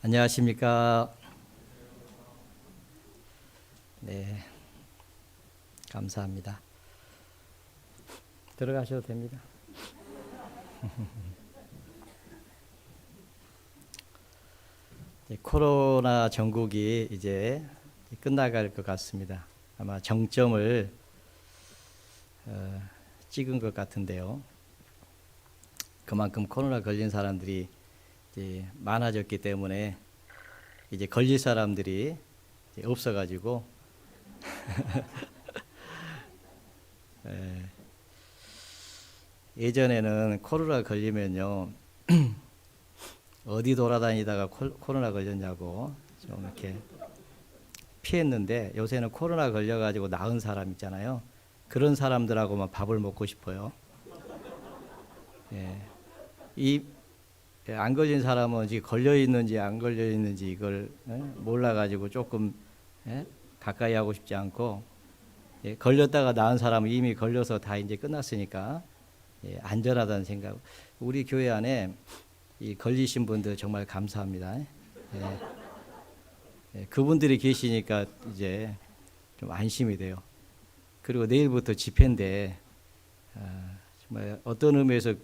안녕하십니까. 네, 감사합니다. 들어가셔도 됩니다. 코로나 전국이 이제 끝나갈 것 같습니다. 아마 정점을 찍은 것 같은데요. 그만큼 코로나 걸린 사람들이 이제 많아졌기 때문에 이제 걸릴 사람들이 이제 없어가지고 예전에는 코로나 걸리면요 어디 돌아다니다가 코로나 걸렸냐고 좀 이렇게 피했는데, 요새는 코로나 걸려가지고 나은 사람 있잖아요. 그런 사람들하고만 밥을 먹고 싶어요. 예. 안 걸린 사람은 지금 걸려 있는지 안 걸려 있는지 이걸 몰라가지고 조금 가까이 하고 싶지 않고, 걸렸다가 나은 사람은 이미 걸려서 다 이제 끝났으니까 안전하다는 생각. 우리 교회 안에 이 걸리신 분들 정말 감사합니다. 그분들이 계시니까 이제 좀 안심이 돼요. 그리고 내일부터 집회인데 정말 어떤 의미에서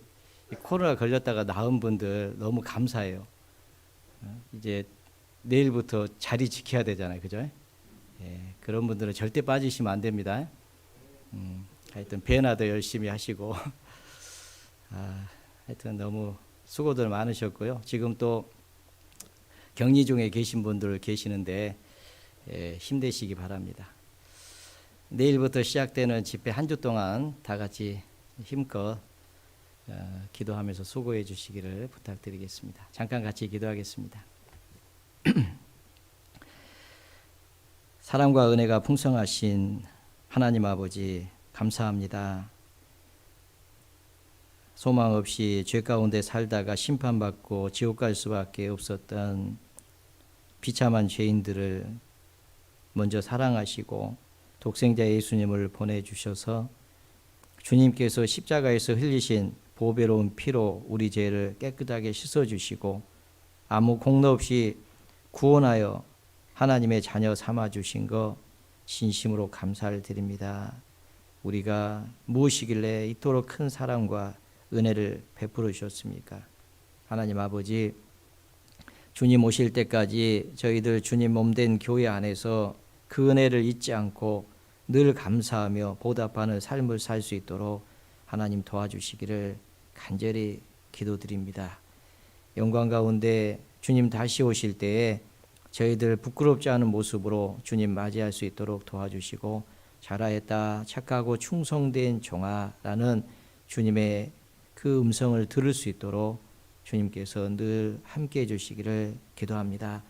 코로나 걸렸다가 나은 분들 너무 감사해요. 이제 내일부터 자리 지켜야 되잖아요, 그죠? 그런 분들은 절대 빠지시면 안 됩니다. 하여튼 배나 더 열심히 하시고 하여튼 너무 수고들 많으셨고요. 지금 또 격리 중에 계신 분들 계시는데 힘내시기 바랍니다. 내일부터 시작되는 집회 한 주 동안 다 같이 힘껏 기도하면서 수고해 주시기를 부탁드리겠습니다. 잠깐 같이 기도하겠습니다. 사랑과 은혜가 풍성하신 하나님 아버지, 감사합니다. 소망 없이 죄 가운데 살다가 심판받고 지옥 갈 수밖에 없었던 비참한 죄인들을 먼저 사랑하시고 독생자 예수님을 보내주셔서 주님께서 십자가에서 흘리신 보배로운 피로 우리 죄를 깨끗하게 씻어주시고 아무 공로 없이 구원하여 하나님의 자녀 삼아주신 것 진심으로 감사를 드립니다. 우리가 무엇이길래 이토록 큰 사랑과 은혜를 베풀어 주셨습니까? 하나님 아버지, 주님 오실 때까지 저희들 주님 몸된 교회 안에서 그 은혜를 잊지 않고 늘 감사하며 보답하는 삶을 살 수 있도록 하나님 도와주시기를 간절히 기도드립니다. 영광 가운데 주님 다시 오실 때에 저희들 부끄럽지 않은 모습으로 주님 맞이할 수 있도록 도와주시고, 잘하였다 착하고 충성된 종아라는 주님의 그 음성을 들을 수 있도록 주님께서 늘 함께해 주시기를 기도합니다.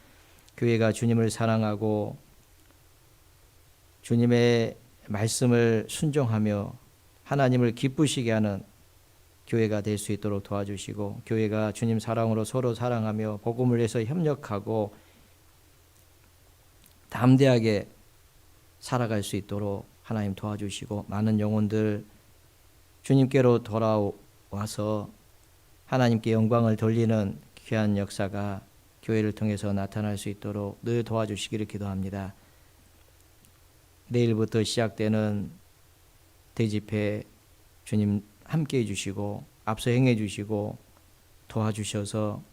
교회가 주님을 사랑하고 주님의 말씀을 순종하며 하나님을 기쁘시게 하는 교회가 될 수 있도록 도와주시고, 교회가 주님 사랑으로 서로 사랑하며 복음을 위해서 협력하고 담대하게 살아갈 수 있도록 하나님 도와주시고, 많은 영혼들 주님께로 돌아와서 하나님께 영광을 돌리는 귀한 역사가 교회를 통해서 나타날 수 있도록 늘 도와주시기를 기도합니다. 내일부터 시작되는 대집회 주님 함께해 주시고 앞서 행해 주시고 도와주셔서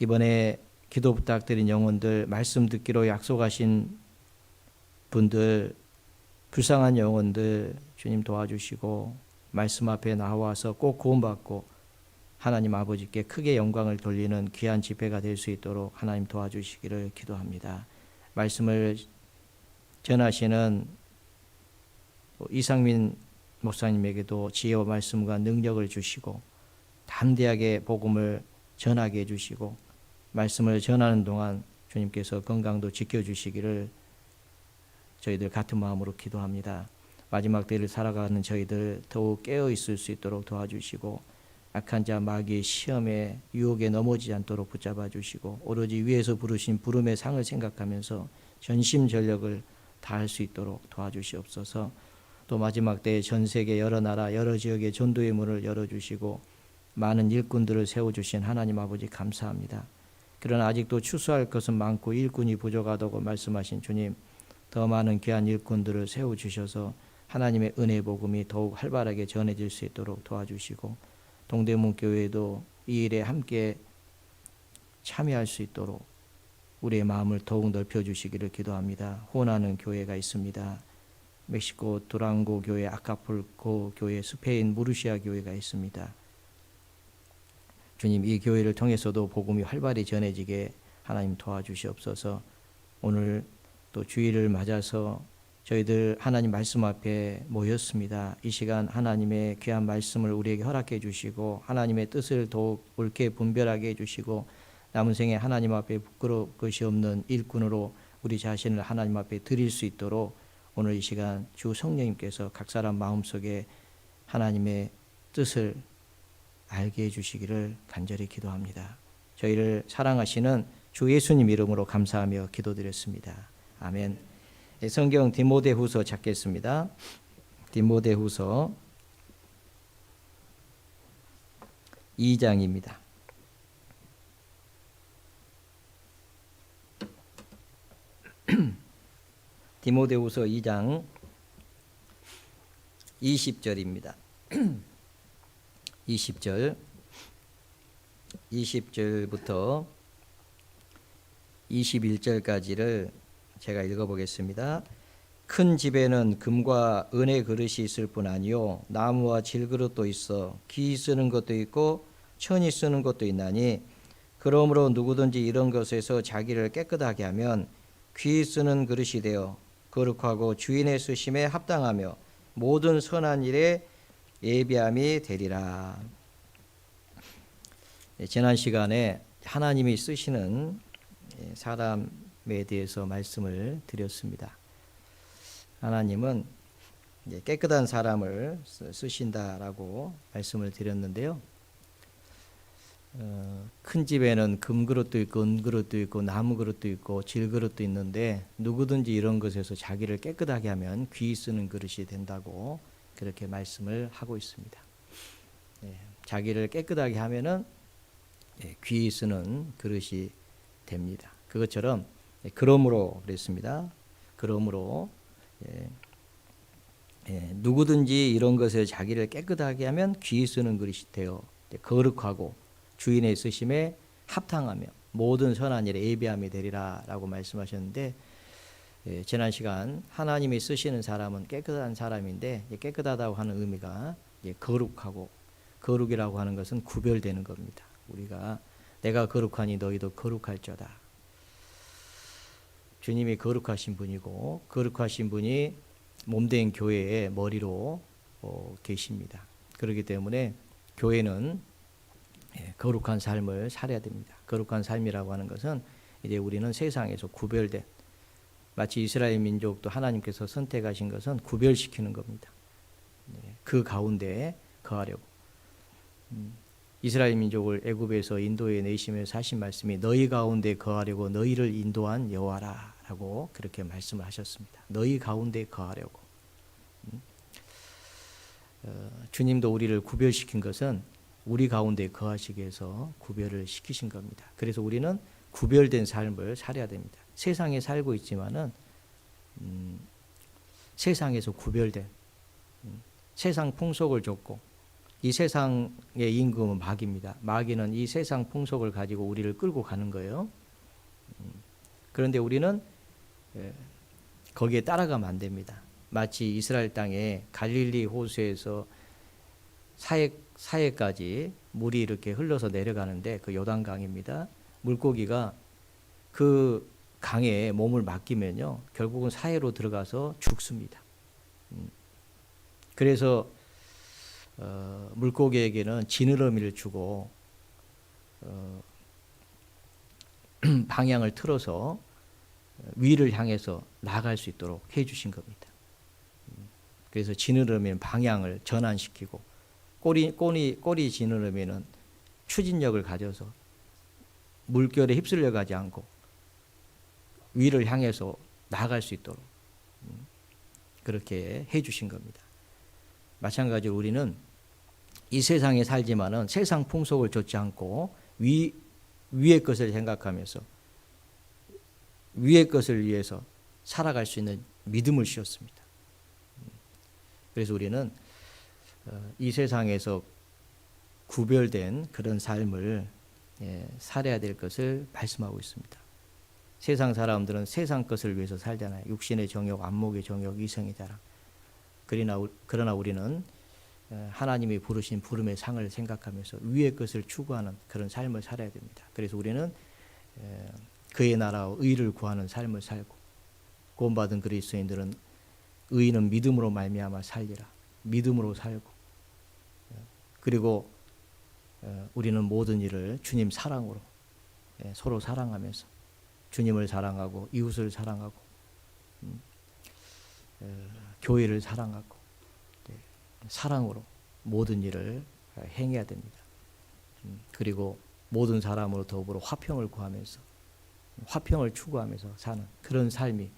이번에 기도 부탁드린 영혼들, 말씀 듣기로 약속하신 분들, 불쌍한 영혼들 주님 도와주시고 말씀 앞에 나와서 꼭 구원받고 하나님 아버지께 크게 영광을 돌리는 귀한 집회가 될 수 있도록 하나님 도와주시기를 기도합니다. 말씀을 전하시는 이상민 목사님에게도 지혜와 말씀과 능력을 주시고 담대하게 복음을 전하게 해주시고, 말씀을 전하는 동안 주님께서 건강도 지켜주시기를 저희들 같은 마음으로 기도합니다. 마지막 때를 살아가는 저희들 더욱 깨어있을 수 있도록 도와주시고, 악한 자 마귀의 시험에 유혹에 넘어지지 않도록 붙잡아 주시고, 오로지 위에서 부르신 부름의 상을 생각하면서 전심전력을 다할 수 있도록 도와주시옵소서. 또 마지막 때에 전 세계 여러 나라 여러 지역의 전도의 문을 열어주시고 많은 일꾼들을 세워주신 하나님 아버지 감사합니다. 그러나 아직도 추수할 것은 많고 일꾼이 부족하다고 말씀하신 주님, 더 많은 귀한 일꾼들을 세워주셔서 하나님의 은혜 복음이 더욱 활발하게 전해질 수 있도록 도와주시고, 동대문 교회도 이 일에 함께 참여할 수 있도록 우리의 마음을 더욱 넓혀주시기를 기도합니다. 후원하는 교회가 있습니다. 멕시코 두랑고 교회, 아카풀코 교회, 스페인 무르시아 교회가 있습니다. 주님, 이 교회를 통해서도 복음이 활발히 전해지게 하나님 도와주시옵소서. 오늘 또 주일을 맞아서 저희들 하나님 말씀 앞에 모였습니다. 이 시간 하나님의 귀한 말씀을 우리에게 허락해 주시고 하나님의 뜻을 더욱 옳게 분별하게 해주시고 남은 생에 하나님 앞에 부끄러울 것이 없는 일꾼으로 우리 자신을 하나님 앞에 드릴 수 있도록 오늘 이 시간 주 성령님께서 각 사람 마음속에 하나님의 뜻을 알게 해주시기를 간절히 기도합니다. 저희를 사랑하시는 주 예수님 이름으로 감사하며 기도드렸습니다. 아멘. 성경 디모데후서 찾겠습니다. 디모데후서 2장입니다. 디모데후서 2장 20절입니다. 20절부터 21절까지를 제가 읽어보겠습니다. 큰 집에는 금과 은의 그릇이 있을 뿐 아니요 나무와 질그릇도 있어 기 쓰는 것도 있고 천이 쓰는 것도 있나니 그러므로 누구든지 이런 것에서 자기를 깨끗하게 하면 귀 쓰는 그릇이 되어 거룩하고 주인의 쓰심에 합당하며 모든 선한 일에 예비함이 되리라. 지난 시간에 하나님이 쓰시는 사람에 대해서 말씀을 드렸습니다. 하나님은 깨끗한 사람을 쓰신다라고 말씀을 드렸는데요. 큰 집에는 금그릇도 있고 은그릇도 있고 나무그릇도 있고 질그릇도 있는데 누구든지 이런 것에서 자기를 깨끗하게 하면 귀 쓰는 그릇이 된다고 그렇게 말씀을 하고 있습니다. 자기를 깨끗하게 하면은 귀 쓰는 그릇이 됩니다. 그것처럼 그러므로 그랬습니다. 그러므로 누구든지 이런 것에 자기를 깨끗하게 하면 귀 쓰는 그릇이 되어 거룩하고 주인의 쓰심에 합당하며 모든 선한 일에 예비함이 되리라 라고 말씀하셨는데, 지난 시간 하나님이 쓰시는 사람은 깨끗한 사람인데 깨끗하다고 하는 의미가 거룩하고, 거룩이라고 하는 것은 구별되는 겁니다. 우리가 내가 거룩하니 너희도 거룩할저다. 주님이 거룩하신 분이고 거룩하신 분이 몸된 교회의 머리로 계십니다. 그렇기 때문에 교회는 거룩한 삶을 살아야 됩니다. 거룩한 삶이라고 하는 것은 이제 우리는 세상에서 구별된, 마치 이스라엘 민족도 하나님께서 선택하신 것은 구별시키는 겁니다. 그 가운데 거하려고. 이스라엘 민족을 애굽에서 인도에 내시면서 하신 말씀이 너희 가운데 거하려고 너희를 인도한 여호와라 라고 그렇게 말씀을 하셨습니다. 너희 가운데 거하려고. 주님도 우리를 구별시킨 것은 우리 가운데 거하시기 위해서 구별을 시키신 겁니다. 그래서 우리는 구별된 삶을 살아야 됩니다. 세상에 살고 있지만은 세상에서 구별된, 세상 풍속을 줬고, 이 세상의 임금은 마귀입니다. 마귀는 이 세상 풍속을 가지고 우리를 끌고 가는 거예요. 그런데 우리는 거기에 따라가면 안 됩니다. 마치 이스라엘 땅에 갈릴리 호수에서 사해까지 물이 이렇게 흘러서 내려가는데 그 요단강입니다. 물고기가 그 강에 몸을 맡기면요 결국은 사해로 들어가서 죽습니다. 그래서 물고기에게는 지느러미를 주고 방향을 틀어서 위를 향해서 나갈 수 있도록 해주신 겁니다. 그래서 지느러미는 방향을 전환시키고 꼬리 지느러미는 추진력을 가져서 물결에 휩쓸려 가지 않고 위를 향해서 나갈 수 있도록 그렇게 해주신 겁니다. 마찬가지로 우리는 이 세상에 살지만은 세상 풍속을 좇지 않고 위의 것을 생각하면서 위의 것을 위해서 살아갈 수 있는 믿음을 주셨습니다. 그래서 우리는 이 세상에서 구별된 그런 삶을 살아야 될 것을 말씀하고 있습니다. 세상 사람들은 세상 것을 위해서 살잖아요. 육신의 정욕, 안목의 정욕, 이성의 자랑. 그러나 우리는 하나님이 부르신 부름의 상을 생각하면서 위의 것을 추구하는 그런 삶을 살아야 됩니다. 그래서 우리는 그의 나라와 의를 구하는 삶을 살고, 구원받은 그리스도인들은 의인은 믿음으로 말미암아 살리라. 믿음으로 살고, 그리고 우리는 모든 일을 주님 사랑으로 서로 사랑하면서 주님을 사랑하고 이웃을 사랑하고 교회를 사랑하고 사랑으로 모든 일을 행해야 됩니다. 그리고 모든 사람으로 더불어 화평을 구하면서 화평을 추구하면서 사는 그런 삶이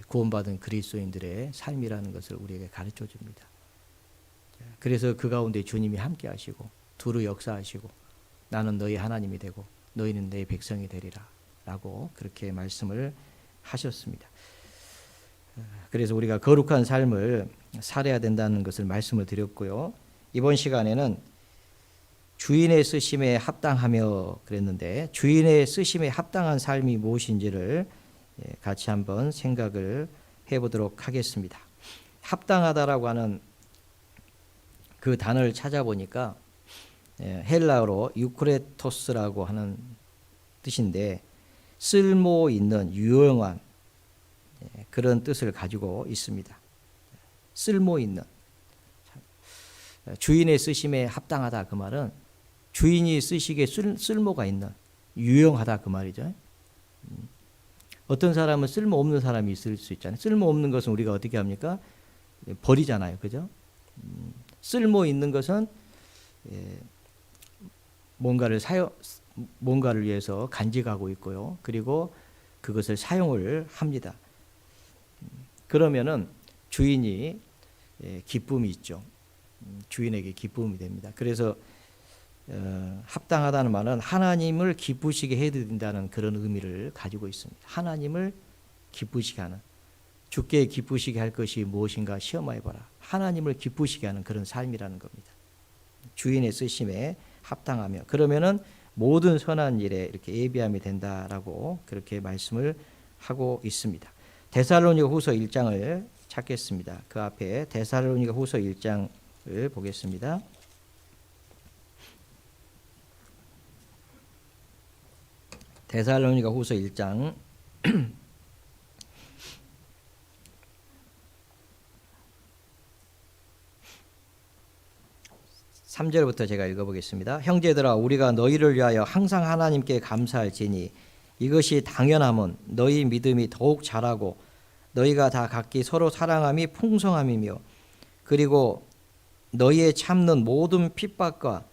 구원받은 그리스도인들의 삶이라는 것을 우리에게 가르쳐 줍니다. 그래서 그 가운데 주님이 함께 하시고 두루 역사하시고 나는 너희 하나님이 되고 너희는 내 백성이 되리라 라고 그렇게 말씀을 하셨습니다. 그래서 우리가 거룩한 삶을 살아야 된다는 것을 말씀을 드렸고요. 이번 시간에는 주인의 쓰심에 합당하며 그랬는데 주인의 쓰심에 합당한 삶이 무엇인지를 같이 한번 생각을 해보도록 하겠습니다. 합당하다라고 하는 그 단어를 찾아보니까 헬라어로 유크레토스라고 하는 뜻인데 쓸모 있는 유용한 그런 뜻을 가지고 있습니다. 쓸모 있는 주인의 쓰심에 합당하다 그 말은 주인이 쓰시기에 쓸모가 있는 유용하다 그 말이죠. 어떤 사람은 쓸모없는 사람이 있을 수 있잖아요. 쓸모없는 것은 우리가 어떻게 합니까? 버리잖아요. 그죠? 쓸모 있는 것은 뭔가를 위해서 간직하고 있고요. 그리고 그것을 사용을 합니다. 그러면은 주인이 기쁨이 있죠. 주인에게 기쁨이 됩니다. 그래서 합당하다는 말은 하나님을 기쁘시게 해드린다는 그런 의미를 가지고 있습니다. 하나님을 기쁘시게 하는, 주께 기쁘시게 할 것이 무엇인가 시험해봐라. 하나님을 기쁘시게 하는 그런 삶이라는 겁니다. 주인의 쓰심에 합당하며 그러면은 모든 선한 일에 이렇게 예비함이 된다라고 그렇게 말씀을 하고 있습니다. 데살로니가 후서 1장을 찾겠습니다. 그 앞에 데살로니가 후서 1장을 보겠습니다. 데살로니가 후서 1장 3절부터 제가 읽어보겠습니다. 형제들아 우리가 너희를 위하여 항상 하나님께 감사할지니 이것이 당연함은 너희 믿음이 더욱 자라고 너희가 다 각기 서로 사랑함이 풍성함이며 그리고 너희의 참는 모든 핍박과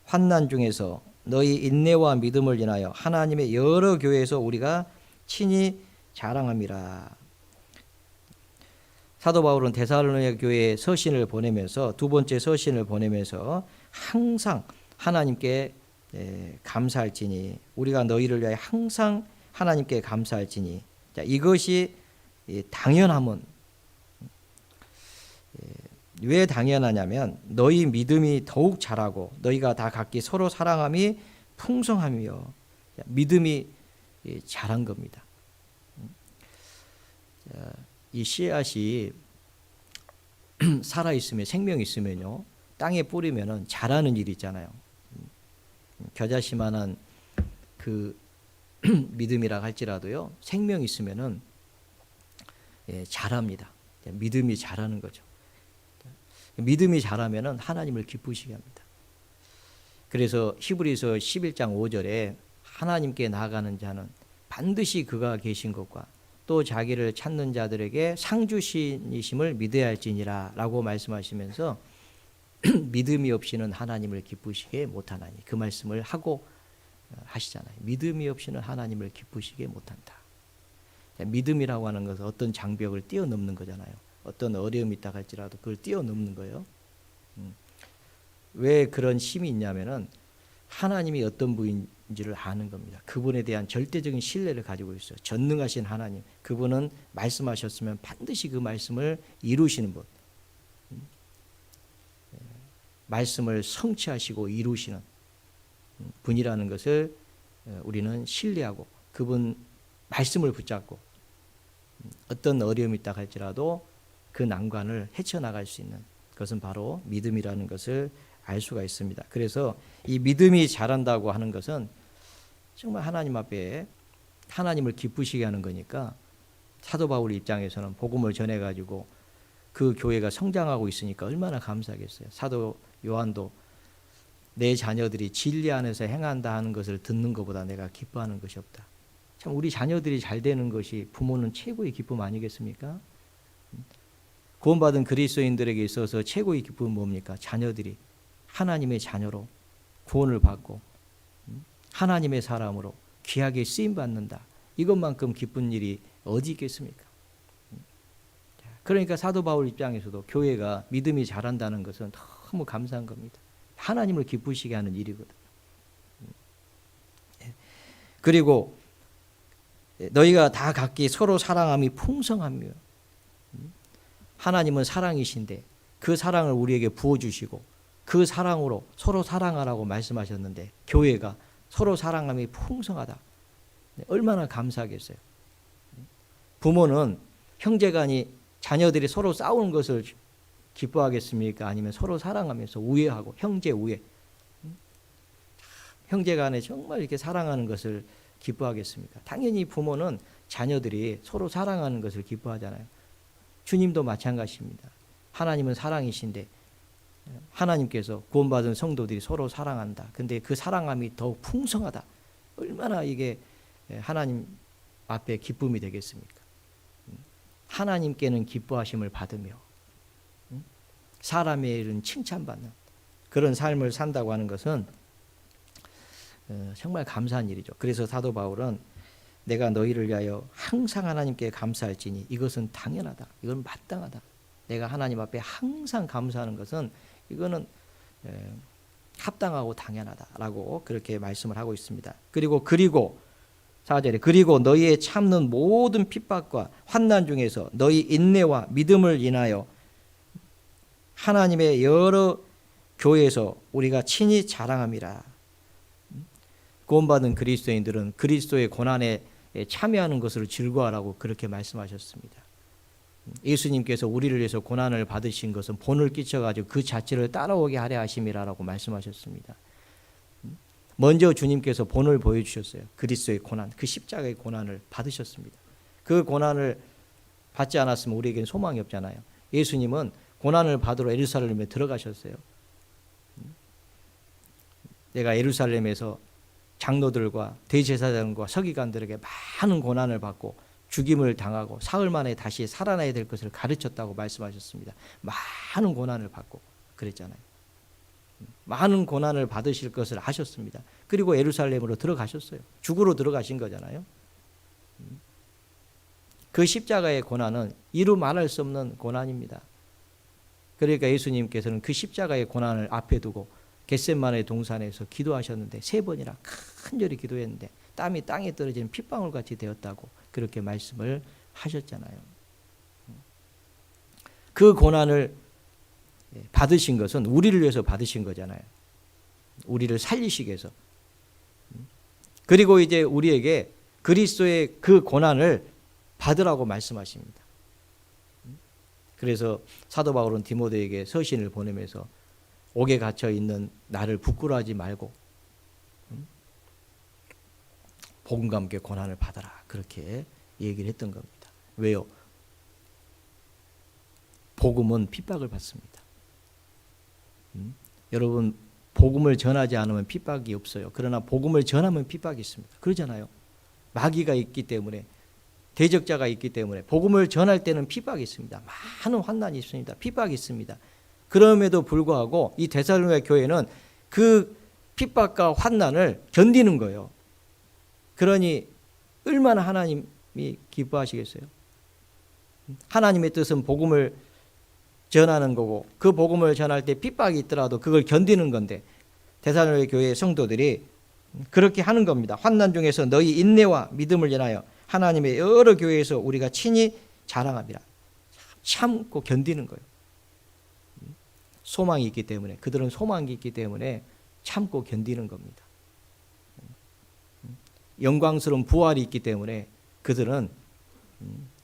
환난 중에서 너희 인내와 믿음을 인하여 하나님의 여러 교회에서 우리가 친히 자랑함이라. 사도 바울은 데살로니가 교회에 서신을 보내면서 두 번째 서신을 보내면서 항상 하나님께 감사할지니 우리가 너희를 위하여 항상 하나님께 감사할지니 자, 이것이 당연함은 왜 당연하냐면 너희 믿음이 더욱 자라고 너희가 다 각기 서로 사랑함이 풍성함이요. 믿음이 자란 겁니다. 이 씨앗이 살아있으면 생명이 있으면요 땅에 뿌리면은 자라는 일이 있잖아요. 겨자씨만한 그 믿음이라 할지라도요 생명이 있으면은 자랍니다. 믿음이 자라는 거죠. 믿음이 자라면은 하나님을 기쁘시게 합니다. 그래서 히브리서 11장 5절에 하나님께 나아가는 자는 반드시 그가 계신 것과 또 자기를 찾는 자들에게 상주신이심을 믿어야 할지니라 라고 말씀하시면서 믿음이 없이는 하나님을 기쁘시게 못하나니 그 말씀을 하고 하시잖아요. 믿음이 없이는 하나님을 기쁘시게 못한다. 믿음이라고 하는 것은 어떤 장벽을 뛰어넘는 거잖아요. 어떤 어려움이 있다 할지라도 그걸 뛰어넘는 거예요. 왜 그런 힘이 있냐면은 하나님이 어떤 분인지를 아는 겁니다. 그분에 대한 절대적인 신뢰를 가지고 있어요. 전능하신 하나님, 그분은 말씀하셨으면 반드시 그 말씀을 이루시는 분, 말씀을 성취하시고 이루시는 분이라는 것을 우리는 신뢰하고 그분 말씀을 붙잡고 어떤 어려움이 있다 할지라도 그 난관을 헤쳐나갈 수 있는 것은 바로 믿음이라는 것을 알 수가 있습니다. 그래서 이 믿음이 자란다고 하는 것은 정말 하나님 앞에 하나님을 기쁘시게 하는 거니까 사도 바울 입장에서는 복음을 전해가지고 그 교회가 성장하고 있으니까 얼마나 감사하겠어요. 사도 요한도 내 자녀들이 진리 안에서 행한다 하는 것을 듣는 것보다 내가 기뻐하는 것이 없다. 참 우리 자녀들이 잘 되는 것이 부모는 최고의 기쁨 아니겠습니까? 구원받은 그리스도인들에게 있어서 최고의 기쁨은 뭡니까? 자녀들이 하나님의 자녀로 구원을 받고 하나님의 사람으로 귀하게 쓰임받는다. 이것만큼 기쁜 일이 어디 있겠습니까? 그러니까 사도 바울 입장에서도 교회가 믿음이 자란다는 것은 너무 감사한 겁니다. 하나님을 기쁘시게 하는 일이거든. 그리고 너희가 다 각기 서로 사랑함이 풍성하며 하나님은 사랑이신데 그 사랑을 우리에게 부어주시고 그 사랑으로 서로 사랑하라고 말씀하셨는데 교회가 서로 사랑함이 풍성하다. 얼마나 감사하겠어요. 부모는 형제간이 자녀들이 서로 싸우는 것을 기뻐하겠습니까? 아니면 서로 사랑하면서 우애하고 형제 우애, 형제간에 정말 이렇게 사랑하는 것을 기뻐하겠습니까? 당연히 부모는 자녀들이 서로 사랑하는 것을 기뻐하잖아요. 주님도 마찬가지입니다. 하나님은 사랑이신데 하나님께서 구원받은 성도들이 서로 사랑한다. 근데 그 사랑함이 더욱 풍성하다. 얼마나 이게 하나님 앞에 기쁨이 되겠습니까? 하나님께는 기뻐하심을 받으며 사람의 일은 칭찬받는 그런 삶을 산다고 하는 것은 정말 감사한 일이죠. 그래서 사도 바울은 내가 너희를 위하여 항상 하나님께 감사할지니 이것은 당연하다. 이건 마땅하다. 내가 하나님 앞에 항상 감사하는 것은 이거는 합당하고 당연하다라고 그렇게 말씀을 하고 있습니다. 그리고 4절에 그리고 너희의 참는 모든 핍박과 환난 중에서 너희 인내와 믿음을 인하여 하나님의 여러 교회에서 우리가 친히 자랑함이라. 구원받은 그리스도인들은 그리스도의 고난에 참여하는 것으로 즐거워하라고 그렇게 말씀하셨습니다. 예수님께서 우리를 위해서 고난을 받으신 것은 본을 끼쳐가지고 그 자체를 따라오게 하려 하심이라고 말씀하셨습니다. 먼저 주님께서 본을 보여주셨어요. 그리스도의 고난, 그 십자가의 고난을 받으셨습니다. 그 고난을 받지 않았으면 우리에게는 소망이 없잖아요. 예수님은 고난을 받으러 예루살렘에 들어가셨어요. 내가 예루살렘에서 장로들과 대제사장과 서기관들에게 많은 고난을 받고 죽임을 당하고 사흘 만에 다시 살아나야 될 것을 가르쳤다고 말씀하셨습니다. 많은 고난을 받고 그랬잖아요. 많은 고난을 받으실 것을 하셨습니다. 그리고 예루살렘으로 들어가셨어요. 죽으러 들어가신 거잖아요. 그 십자가의 고난은 이루 말할 수 없는 고난입니다. 그러니까 예수님께서는 그 십자가의 고난을 앞에 두고 겟세마네 동산에서 기도하셨는데 3번이나 간절히 기도했는데 땀이 땅에 떨어지는 핏방울 같이 되었다고 그렇게 말씀을 하셨잖아요. 그 고난을 받으신 것은 우리를 위해서 받으신 거잖아요. 우리를 살리시기 위해서. 그리고 이제 우리에게 그리스도의 그 고난을 받으라고 말씀하십니다. 그래서 사도 바울은 디모데에게 서신을 보내면서 옥에 갇혀 있는 나를 부끄러워하지 말고 복음과 함께 고난을 받아라. 그렇게 얘기를 했던 겁니다. 왜요? 복음은 핍박을 받습니다. 여러분 복음을 전하지 않으면 핍박이 없어요. 그러나 복음을 전하면 핍박이 있습니다. 그러잖아요. 마귀가 있기 때문에 대적자가 있기 때문에 복음을 전할 때는 핍박이 있습니다. 많은 환난이 있습니다. 핍박이 있습니다. 그럼에도 불구하고 이 데살로니가 교회는 그 핍박과 환난을 견디는 거예요. 그러니 얼마나 하나님이 기뻐하시겠어요? 하나님의 뜻은 복음을 전하는 거고 그 복음을 전할 때 핍박이 있더라도 그걸 견디는 건데 데살로니가 교회 성도들이 그렇게 하는 겁니다. 환난 중에서 너희 인내와 믿음을 인하여 하나님의 여러 교회에서 우리가 친히 자랑합니다. 참고 견디는 거예요. 소망이 있기 때문에, 그들은 소망이 있기 때문에 참고 견디는 겁니다. 영광스러운 부활이 있기 때문에 그들은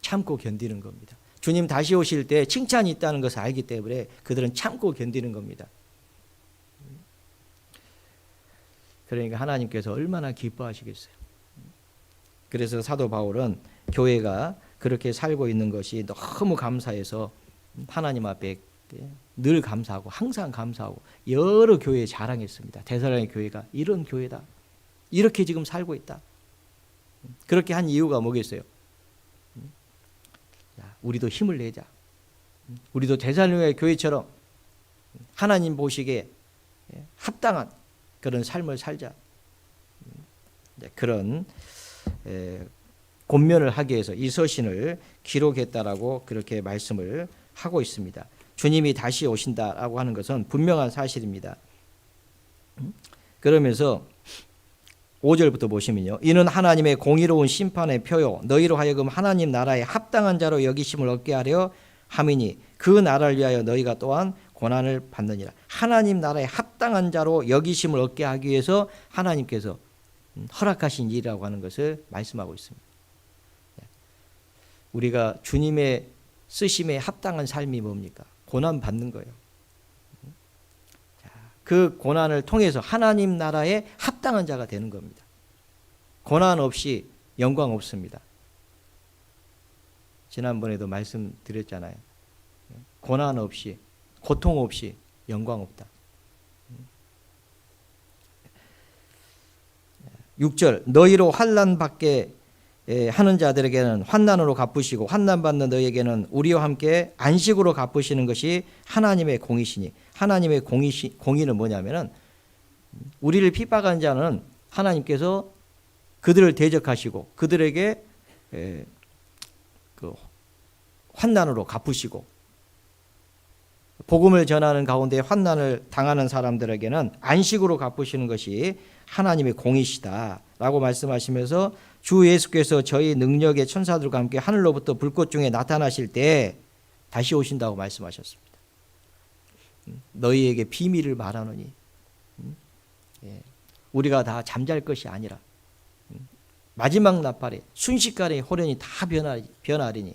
참고 견디는 겁니다. 주님 다시 오실 때 칭찬이 있다는 것을 알기 때문에 그들은 참고 견디는 겁니다. 그러니까 하나님께서 얼마나 기뻐하시겠어요. 그래서 사도 바울은 교회가 그렇게 살고 있는 것이 너무 감사해서 하나님 앞에 늘 감사하고 항상 감사하고 여러 교회에 자랑했습니다. 데살로니가 교회가 이런 교회다. 이렇게 지금 살고 있다. 그렇게 한 이유가 뭐겠어요? 우리도 힘을 내자. 우리도 데살로니가 교회처럼 하나님 보시기에 합당한 그런 삶을 살자. 그런 권면을 하기 위해서 이 서신을 기록했다라고 그렇게 말씀을 하고 있습니다. 주님이 다시 오신다라고 하는 것은 분명한 사실입니다. 그러면서 5절부터 보시면요. 이는 하나님의 공의로운 심판의 표요 너희로 하여금 하나님 나라에 합당한 자로 여기심을 얻게 하려 함이니 그 나라를 위하여 너희가 또한 고난을 받느니라. 하나님 나라에 합당한 자로 여기심을 얻게 하기 위해서 하나님께서 허락하신 일이라고 하는 것을 말씀하고 있습니다. 우리가 주님의 쓰심에 합당한 삶이 뭡니까? 고난 받는 거예요. 그 고난을 통해서 하나님 나라에 합당한 자가 되는 겁니다. 고난 없이 영광 없습니다. 지난번에도 말씀드렸잖아요. 고난 없이, 고통 없이 영광 없다. 6절 너희로 환난 받게 하는 자들에게는 환난으로 갚으시고 환난 받는 너희에게는 우리와 함께 안식으로 갚으시는 것이 하나님의 공이시니 하나님의 공의는 뭐냐면은 우리를 핍박한 자는 하나님께서 그들을 대적하시고 그들에게 그 환난으로 갚으시고 복음을 전하는 가운데 환난을 당하는 사람들에게는 안식으로 갚으시는 것이 하나님의 공이시다라고 말씀하시면서 주 예수께서 저희 능력의 천사들과 함께 하늘로부터 불꽃 중에 나타나실 때 다시 오신다고 말씀하셨습니다. 너희에게 비밀을 말하노니 우리가 다 잠잘 것이 아니라 마지막 나팔에 순식간에 호련이 다 변하리니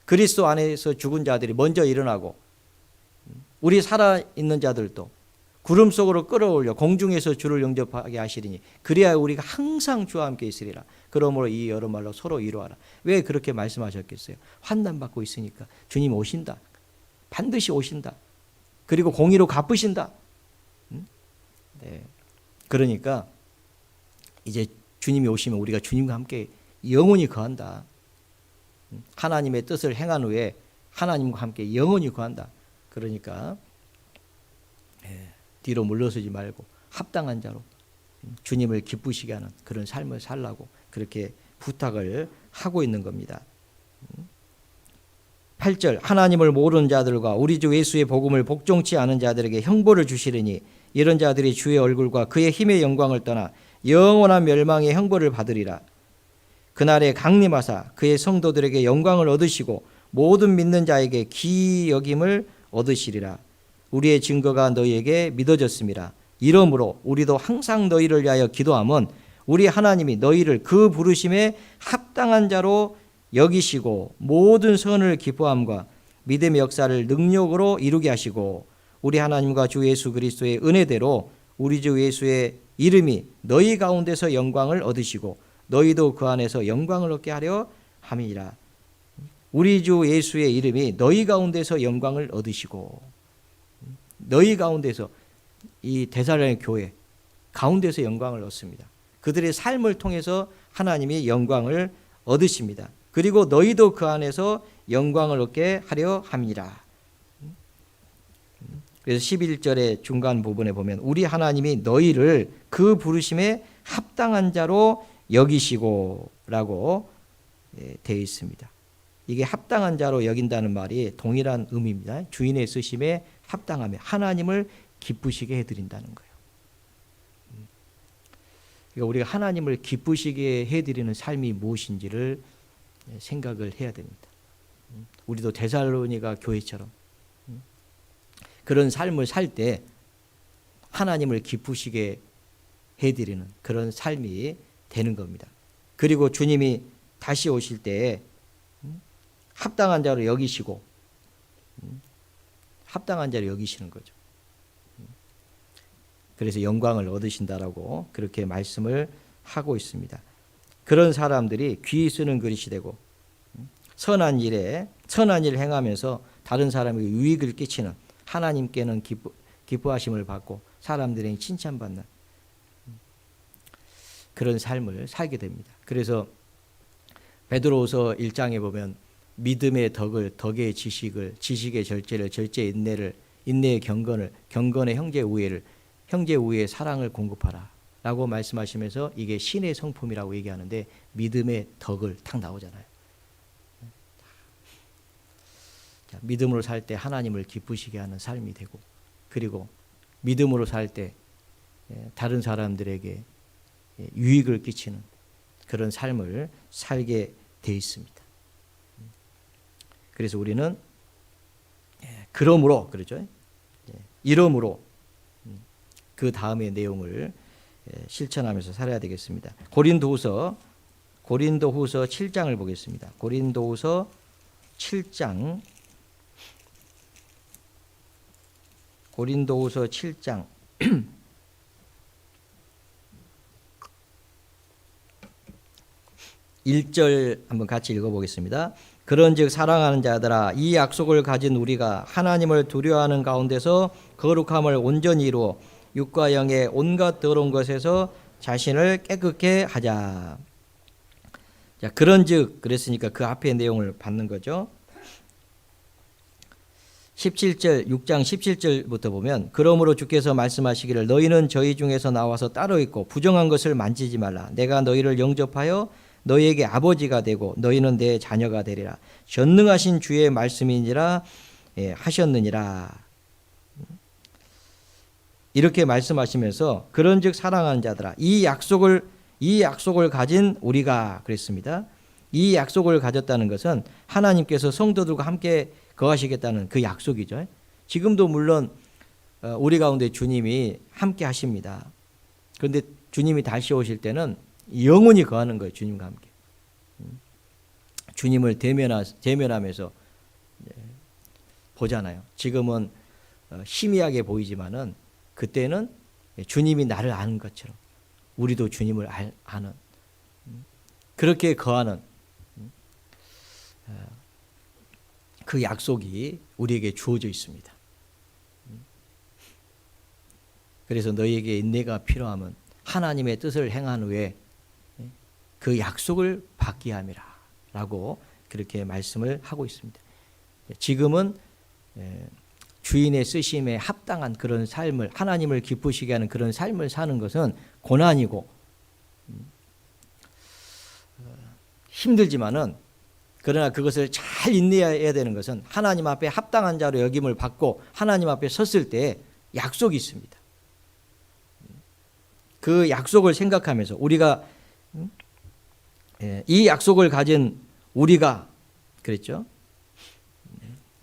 그리스도 안에서 죽은 자들이 먼저 일어나고 우리 살아있는 자들도 구름 속으로 끌어올려 공중에서 주를 영접하게 하시리니 그리하여 우리가 항상 주와 함께 있으리라. 그러므로 이 여러 말로 서로 위로하라. 왜 그렇게 말씀하셨겠어요? 환난받고 있으니까 주님 오신다. 반드시 오신다. 그리고 공의로 갚으신다. 네. 그러니까 이제 주님이 오시면 우리가 주님과 함께 영원히 거한다. 하나님의 뜻을 행한 후에 하나님과 함께 영원히 거한다. 그러니까 뒤로 물러서지 말고 합당한 자로 주님을 기쁘시게 하는 그런 삶을 살라고 그렇게 부탁을 하고 있는 겁니다. 8절 하나님을 모르는 자들과 우리 주 예수의 복음을 복종치 않은 자들에게 형벌을 주시리니 이런 자들이 주의 얼굴과 그의 힘의 영광을 떠나 영원한 멸망의 형벌을 받으리라. 그날에 강림하사 그의 성도들에게 영광을 얻으시고 모든 믿는 자에게 기이 여김을 얻으시리라. 우리의 증거가 너희에게 믿어졌습니다. 이러므로 우리도 항상 너희를 위하여 기도함은 우리 하나님이 너희를 그 부르심에 합당한 자로 여기시고 모든 선을 기뻐함과 믿음의 역사를 능력으로 이루게 하시고 우리 하나님과 주 예수 그리스도의 은혜대로 우리 주 예수의 이름이 너희 가운데서 영광을 얻으시고 너희도 그 안에서 영광을 얻게 하려 함이니라. 우리 주 예수의 이름이 너희 가운데서 영광을 얻으시고 너희 가운데서 이 데살로니가 교회 가운데서 영광을 얻습니다. 그들의 삶을 통해서 하나님이 영광을 얻으십니다. 그리고 너희도 그 안에서 영광을 얻게 하려 함이라. 그래서 11절의 중간 부분에 보면 우리 하나님이 너희를 그 부르심에 합당한 자로 여기시고 라고 되어 있습니다. 이게 합당한 자로 여긴다는 말이 동일한 의미입니다. 주인의 쓰심에 합당하며 하나님을 기쁘시게 해드린다는 거예요. 그러니까 우리가 하나님을 기쁘시게 해드리는 삶이 무엇인지를 생각을 해야 됩니다. 우리도 데살로니가 교회처럼 그런 삶을 살 때 하나님을 기쁘시게 해드리는 그런 삶이 되는 겁니다. 그리고 주님이 다시 오실 때 합당한 자로 여기시고 합당한 자로 여기시는 거죠. 그래서 영광을 얻으신다라고 그렇게 말씀을 하고 있습니다. 그런 사람들이 귀 쓰는 그릇이 되고 선한 일을 행하면서 다른 사람에게 유익을 끼치는, 하나님께는 기뻐하심을 받고 사람들에게 칭찬받는 그런 삶을 살게 됩니다. 그래서 베드로후서 1장에 보면 믿음의 덕을, 덕의 지식을, 지식의 절제를, 절제의 인내를, 인내의 경건을, 경건의 형제 우애를, 형제 우애의 사랑을 공급하라 라고 말씀하시면서 이게 신의 성품이라고 얘기하는데 믿음의 덕을 딱 나오잖아요. 믿음으로 살 때 하나님을 기쁘시게 하는 삶이 되고, 그리고 믿음으로 살 때 다른 사람들에게 유익을 끼치는 그런 삶을 살게 돼 있습니다. 그래서 우리는 그러므로, 그렇죠? 이러므로 그 다음의 내용을 실천하면서 살아야 되겠습니다. 고린도후서 7장을 보겠습니다. 고린도후서 7장 1절 한번 같이 읽어보겠습니다. 그런즉 사랑하는 자들아, 이 약속을 가진 우리가 하나님을 두려워하는 가운데서 거룩함을 온전히 이루어 육과 영의 온갖 더러운 것에서 자신을 깨끗게 하자. 자, 그런즉 그랬으니까 그 앞에 내용을 받는 거죠. 6장 17절부터 보면, 그러므로 주께서 말씀하시기를 너희는 저희 중에서 나와서 따로 있고 부정한 것을 만지지 말라. 내가 너희를 영접하여 너희에게 아버지가 되고 너희는 내 자녀가 되리라. 전능하신 주의 말씀이니라 하셨느니라. 이렇게 말씀하시면서 그런즉 사랑하는 자들아, 이 약속을 가진 우리가, 그랬습니다. 이 약속을 가졌다는 것은 하나님께서 성도들과 함께 거하시겠다는 그 약속이죠. 지금도 물론 우리 가운데 주님이 함께 하십니다. 그런데 주님이 다시 오실 때는 영원히 거하는 거예요. 주님과 함께. 주님을 대면하면서 보잖아요. 지금은 희미하게 보이지만은 그때는 주님이 나를 아는 것처럼 우리도 주님을 아는, 그렇게 거하는 그 약속이 우리에게 주어져 있습니다. 그래서 너희에게 인내가 필요하면 하나님의 뜻을 행한 후에 그 약속을 받게 함이라 라고 그렇게 말씀을 하고 있습니다. 지금은 주인의 쓰심에 합당한 그런 삶을, 하나님을 기쁘시게 하는 그런 삶을 사는 것은 고난이고 힘들지만은, 그러나 그것을 잘 인내해야 되는 것은 하나님 앞에 합당한 자로 여김을 받고 하나님 앞에 섰을 때 약속이 있습니다. 그 약속을 생각하면서 우리가 이 약속을 가진 우리가, 그랬죠?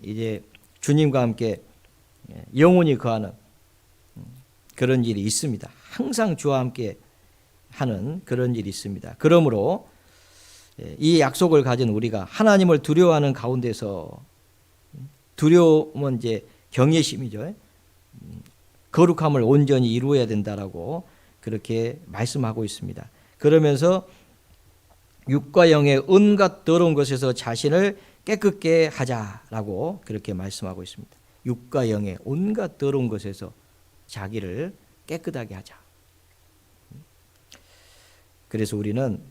이제 주님과 함께 영원히 거하는 그런 일이 있습니다. 항상 주와 함께 하는 그런 일이 있습니다. 그러므로 이 약속을 가진 우리가 하나님을 두려워하는 가운데서, 두려움은 이제 경외심이죠. 거룩함을 온전히 이루어야 된다라고 그렇게 말씀하고 있습니다. 그러면서 육과 영의 온갖 더러운 것에서 자신을 깨끗게 하자라고 그렇게 말씀하고 있습니다. 육과 영의 온갖 더러운 것에서 자기를 깨끗하게 하자. 그래서 우리는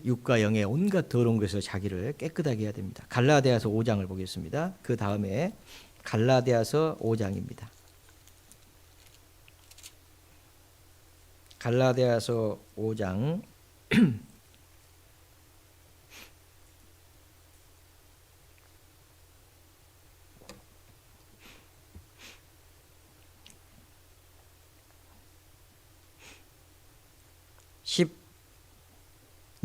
육과 영의 온갖 더러운 것에서 자기를 깨끗하게 해야 됩니다. 갈라디아서 5장을 보겠습니다. 그 다음에 갈라디아서 5장입니다. 갈라디아서 5장 1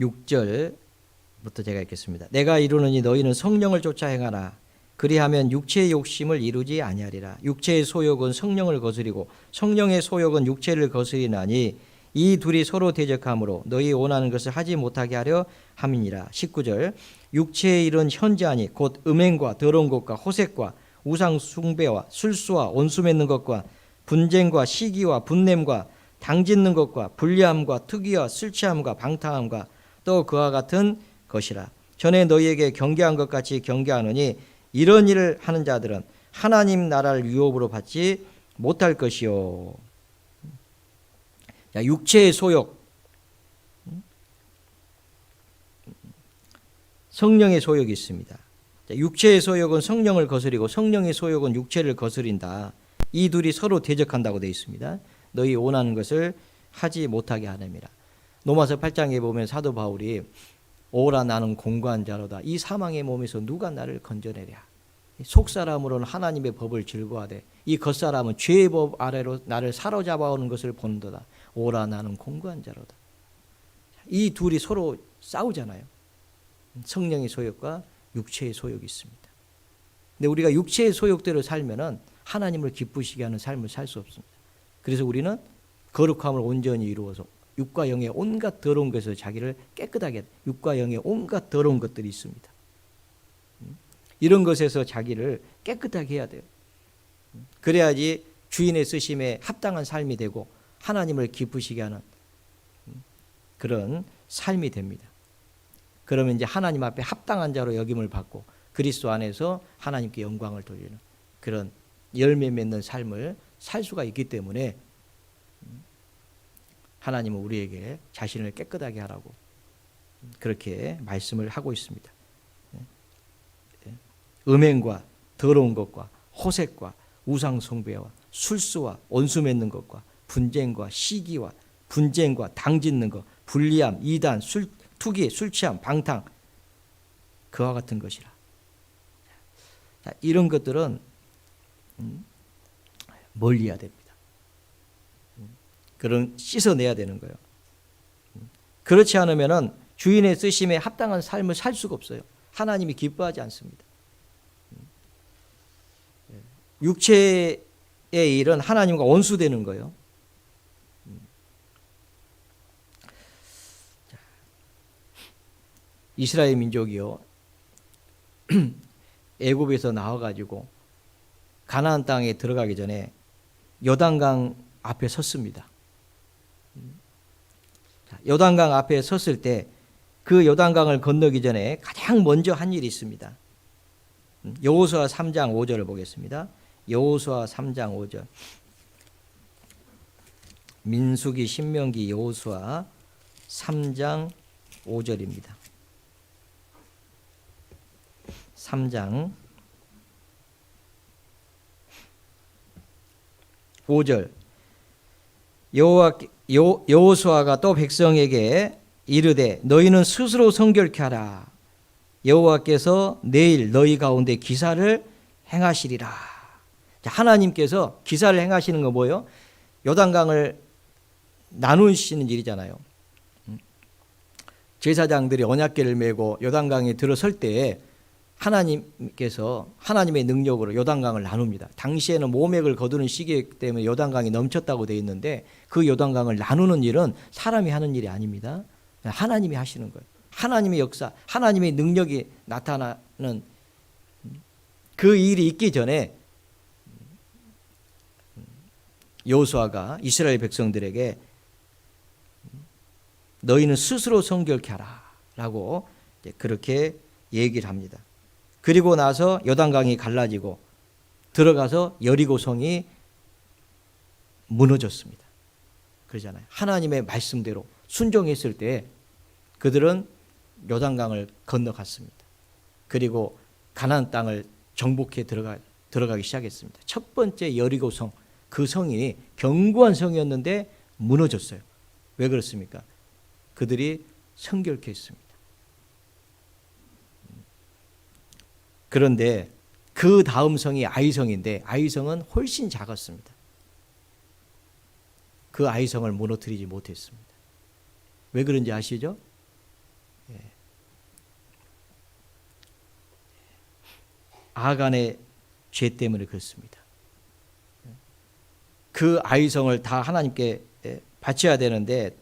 6절부터 제가 읽겠습니다. 내가 이루노니 너희는 성령을 쫓아 행하라. 그리하면 육체의 욕심을 이루지 아니하리라. 육체의 소욕은 성령을 거스리고 성령의 소욕은 육체를 거스리나니 이 둘이 서로 대적하므로 너희 원하는 것을 하지 못하게 하려 함이니라. 19절 육체의 일은 현저하니 곧 음행과 더러운 것과 호색과 우상 숭배와 술수와 원수 맺는 것과 분쟁과 시기와 분냄과 당짓는 것과 불리함과 특위와 술 취함과 방탕함과 또 그와 같은 것이라. 전에 너희에게 경계한 것 같이 경계하노니 이런 일을 하는 자들은 하나님 나라를 유업으로 받지 못할 것이요. 육체의 소욕, 성령의 소욕이 있습니다. 육체의 소욕은 성령을 거스리고 성령의 소욕은 육체를 거스린다. 이 둘이 서로 대적한다고 되어 있습니다. 너희 원하는 것을 하지 못하게 하느니라. 로마서 8장에 보면 사도 바울이 오라 나는 공고한 자로다. 이 사망의 몸에서 누가 나를 건져내랴. 속사람으로는 하나님의 법을 즐거워하되 이 겉사람은 죄의 법 아래로 나를 사로잡아오는 것을 보는도다. 오라 나는 공고한 자로다. 이 둘이 서로 싸우잖아요. 성령의 소욕과 육체의 소욕이 있습니다. 근데 우리가 육체의 소욕대로 살면은 하나님을 기쁘시게 하는 삶을 살 수 없습니다. 그래서 우리는 거룩함을 온전히 이루어서 육과 영의 온갖 더러운 것에서 자기를 깨끗하게, 육과 영의 온갖 더러운 것들이 있습니다. 이런 것에서 자기를 깨끗하게 해야 돼요. 그래야지 주인의 쓰심에 합당한 삶이 되고 하나님을 기쁘시게 하는 그런 삶이 됩니다. 그러면 이제 하나님 앞에 합당한 자로 여김을 받고 그리스도 안에서 하나님께 영광을 돌리는 그런 열매 맺는 삶을 살 수가 있기 때문에 하나님은 우리에게 자신을 깨끗하게 하라고 그렇게 말씀을 하고 있습니다. 음행과 더러운 것과 호색과 우상 숭배와 술수와 원수 맺는 것과 분쟁과 시기와 분쟁과 당짓는 것, 불리함, 이단, 투기, 술 취함, 방탕 그와 같은 것이라. 이런 것들은 멀리해야 됩니다. 그런 씻어내야 되는 거예요. 그렇지 않으면은 주인의 쓰심에 합당한 삶을 살 수가 없어요. 하나님이 기뻐하지 않습니다. 육체의 일은 하나님과 원수되는 거예요. 이스라엘 민족이요 애굽에서 나와가지고 가나안 땅에 들어가기 전에 요단강 앞에 섰습니다. 요단강 앞에 섰을 때 그 요단강을 건너기 전에 가장 먼저 한 일이 있습니다. 여호수아 3장 5절을 보겠습니다. 여호수아 3장 5절. 민수기, 신명기, 여호수아 3장 5절입니다. 3장 5절. 여호수아가 또 백성에게 이르되 너희는 스스로 성결케 하라. 여호와께서 내일 너희 가운데 기사를 행하시리라. 하나님께서 기사를 행하시는 거 뭐예요? 요단강을 나누시는 일이잖아요. 제사장들이 언약궤를 메고 요단강에 들어설 때에 하나님께서 하나님의 능력으로 요단강을 나눕니다. 당시에는 모맥을 거두는 시기이기 때문에 요단강이 넘쳤다고 되어 있는데 그 요단강을 나누는 일은 사람이 하는 일이 아닙니다. 하나님이 하시는 거예요. 하나님의 역사, 하나님의 능력이 나타나는 그 일이 있기 전에 여호수아가 이스라엘 백성들에게 너희는 스스로 성결케 하라 라고 그렇게 얘기를 합니다. 그리고 나서 요단강이 갈라지고 들어가서 여리고성이 무너졌습니다. 그러잖아요. 하나님의 말씀대로 순종했을 때 그들은 요단강을 건너갔습니다. 그리고 가나안 땅을 정복해 들어가기 시작했습니다. 첫 번째 여리고성, 그 성이 견고한 성이었는데 무너졌어요. 왜 그렇습니까? 그들이 성결케 했습니다. 그런데 그 다음 성이 아이성인데 아이성은 훨씬 작았습니다. 그 아이성을 무너뜨리지 못했습니다. 왜 그런지 아시죠? 아간의 죄 때문에 그렇습니다. 그 아이성을 다 하나님께 바쳐야 되는데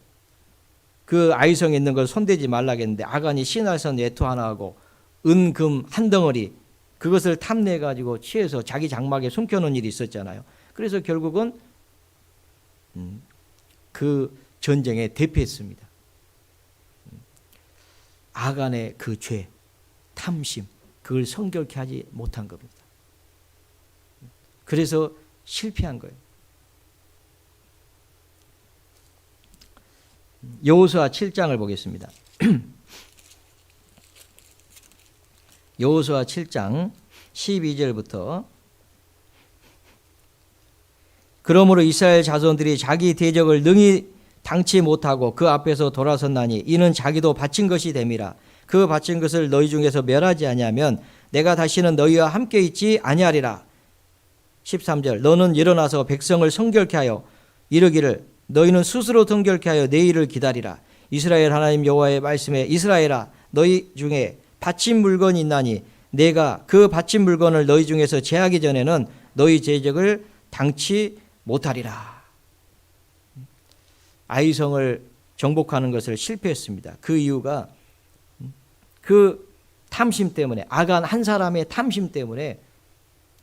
그 아이성에 있는 걸 손대지 말라겠는데 아간이 신할선 외투 하나 하고 은금 한 덩어리 그것을 탐내 가지고 취해서 자기 장막에 숨겨놓은 일이 있었잖아요. 그래서 결국은 그 전쟁에 대패했습니다. 아간의 그 죄, 탐심, 그걸 성결케 하지 못한 겁니다. 그래서 실패한 거예요. 여호수아 7장을 보겠습니다. 여호수아 7장 12절부터 그러므로 이스라엘 자손들이 자기 대적을 능히 당치 못하고 그 앞에서 돌아섰나니 이는 자기도 바친 것이 됨이라. 그 바친 것을 너희 중에서 멸하지 아니하면 내가 다시는 너희와 함께 있지 아니하리라. 13절 너는 일어나서 백성을 성결케 하여 이르기를 너희는 스스로 성결케 하여 내일을 기다리라. 이스라엘 하나님 여호와의 말씀에 이스라엘아 너희 중에 바친 물건이 있나니 내가 그 바친 물건을 너희 중에서 제하기 전에는 너희 대적을 당치 못하리라. 아이성을 정복하는 것을 실패했습니다. 그 이유가 그 탐심 때문에 아간 한 사람의 탐심 때문에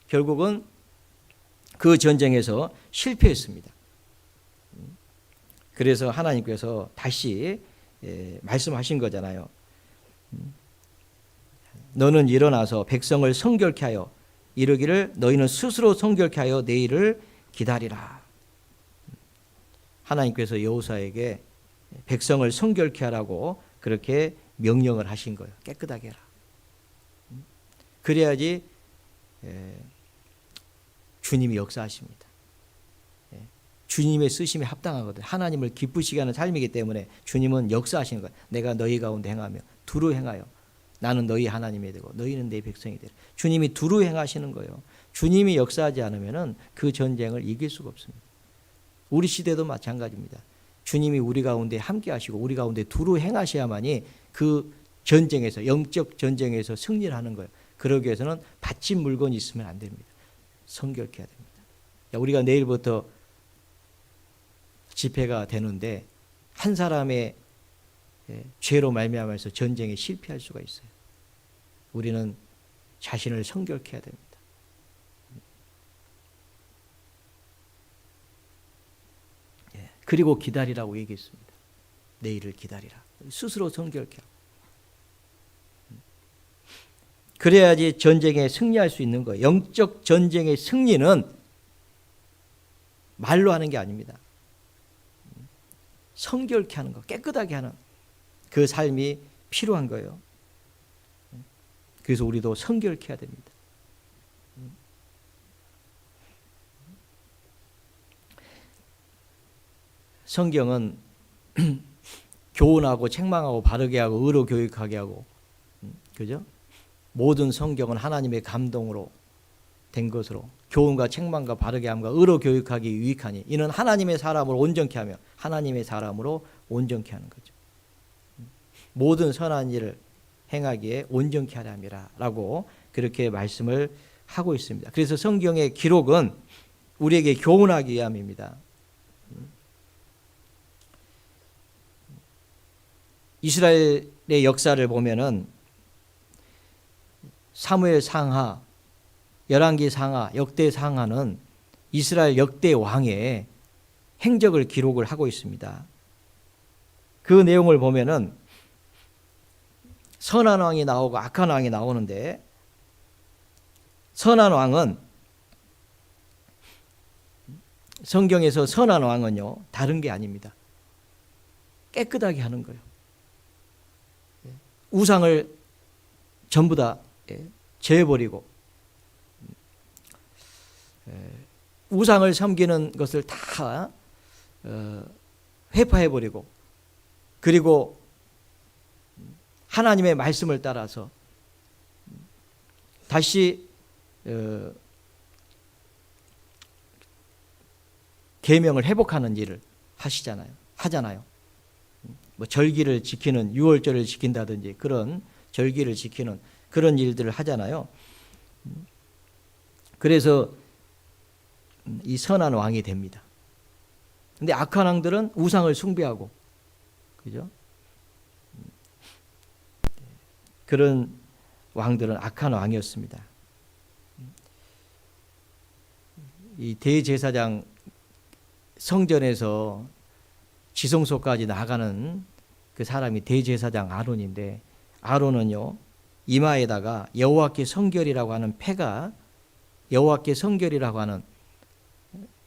결국은 그 전쟁에서 실패했습니다. 그래서 하나님께서 다시 말씀하신 거잖아요. 너는 일어나서 백성을 성결케 하여 이르기를 너희는 스스로 성결케 하여 내일을 기다리라. 하나님께서 여호수아에게 백성을 성결케 하라고 그렇게 명령을 하신 거예요. 깨끗하게 해라. 그래야지 주님이 역사하십니다. 주님의 쓰심에 합당하거든요. 하나님을 기쁘시게 하는 삶이기 때문에 주님은 역사하시는 거예요. 내가 너희 가운데 행하며 두루 행하여 나는 너희 하나님이 되고 너희는 내 백성이 되라. 주님이 두루 행하시는 거예요. 주님이 역사하지 않으면 그 전쟁을 이길 수가 없습니다. 우리 시대도 마찬가지입니다. 주님이 우리 가운데 함께 하시고 우리 가운데 두루 행하셔야만이 그 전쟁에서 영적 전쟁에서 승리를 하는 거예요. 그러기 위해서는 바친 물건이 있으면 안 됩니다. 성결케 해야 됩니다. 우리가 내일부터 집회가 되는데 한 사람의 죄로 말미암아서 전쟁에 실패할 수가 있어요. 우리는 자신을 성결케 해야 됩니다. 그리고 기다리라고 얘기했습니다. 내일을 기다리라. 스스로 성결케 하고. 그래야지 전쟁에 승리할 수 있는 거예요. 영적 전쟁의 승리는 말로 하는 게 아닙니다. 성결케 하는 거, 깨끗하게 하는 그 삶이 필요한 거예요. 그래서 우리도 성결케 해야 됩니다. 성경은 교훈하고 책망하고 바르게 하고 의로 교육하게 하고, 그죠? 모든 성경은 하나님의 감동으로 된 것으로 교훈과 책망과 바르게 함과 의로 교육하기 유익하니 이는 하나님의 사람을 온전케 하며 하나님의 사람으로 온전케 하는 거죠. 모든 선한 일을 행하기에 온전케 하려 함이라 라고 그렇게 말씀을 하고 있습니다. 그래서 성경의 기록은 우리에게 교훈하기 위함입니다. 이스라엘의 역사를 보면은 사무엘 상하, 열왕기 상하, 역대 상하는 이스라엘 역대 왕의 행적을 기록을 하고 있습니다. 그 내용을 보면은 선한 왕이 나오고 악한 왕이 나오는데 선한 왕은 성경에서 선한 왕은요 다른 게 아닙니다. 깨끗하게 하는 거예요. 우상을 전부 다 제해버리고 우상을 섬기는 것을 다 회파해버리고 그리고 하나님의 말씀을 따라서 다시 계명을 회복하는 일을 하잖아요. 뭐 절기를 지키는 유월절을 지킨다든지 그런 절기를 지키는 그런 일들을 하잖아요. 그래서 이 선한 왕이 됩니다. 근데 악한 왕들은 우상을 숭배하고, 그죠? 그런 왕들은 악한 왕이었습니다. 이 대제사장 성전에서 지성소까지 나가는 그 사람이 대제사장 아론인데, 아론은요 이마에다가 여호와께 성결이라고 하는 패가, 여호와께 성결이라고 하는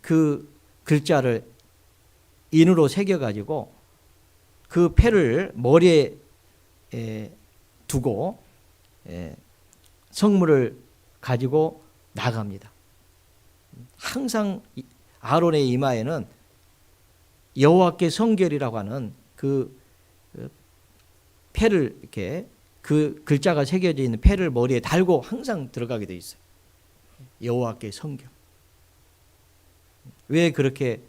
그 글자를 인으로 새겨가지고 그 패를 머리에 두고 성물을 가지고 나갑니다. 항상 아론의 이마에는 여호와께 성결이라고 하는 그 패를, 이렇게 그 글자가 새겨져 있는 패를 머리에 달고 항상 들어가게 돼 있어요. 여호와께 성결. 왜 그렇게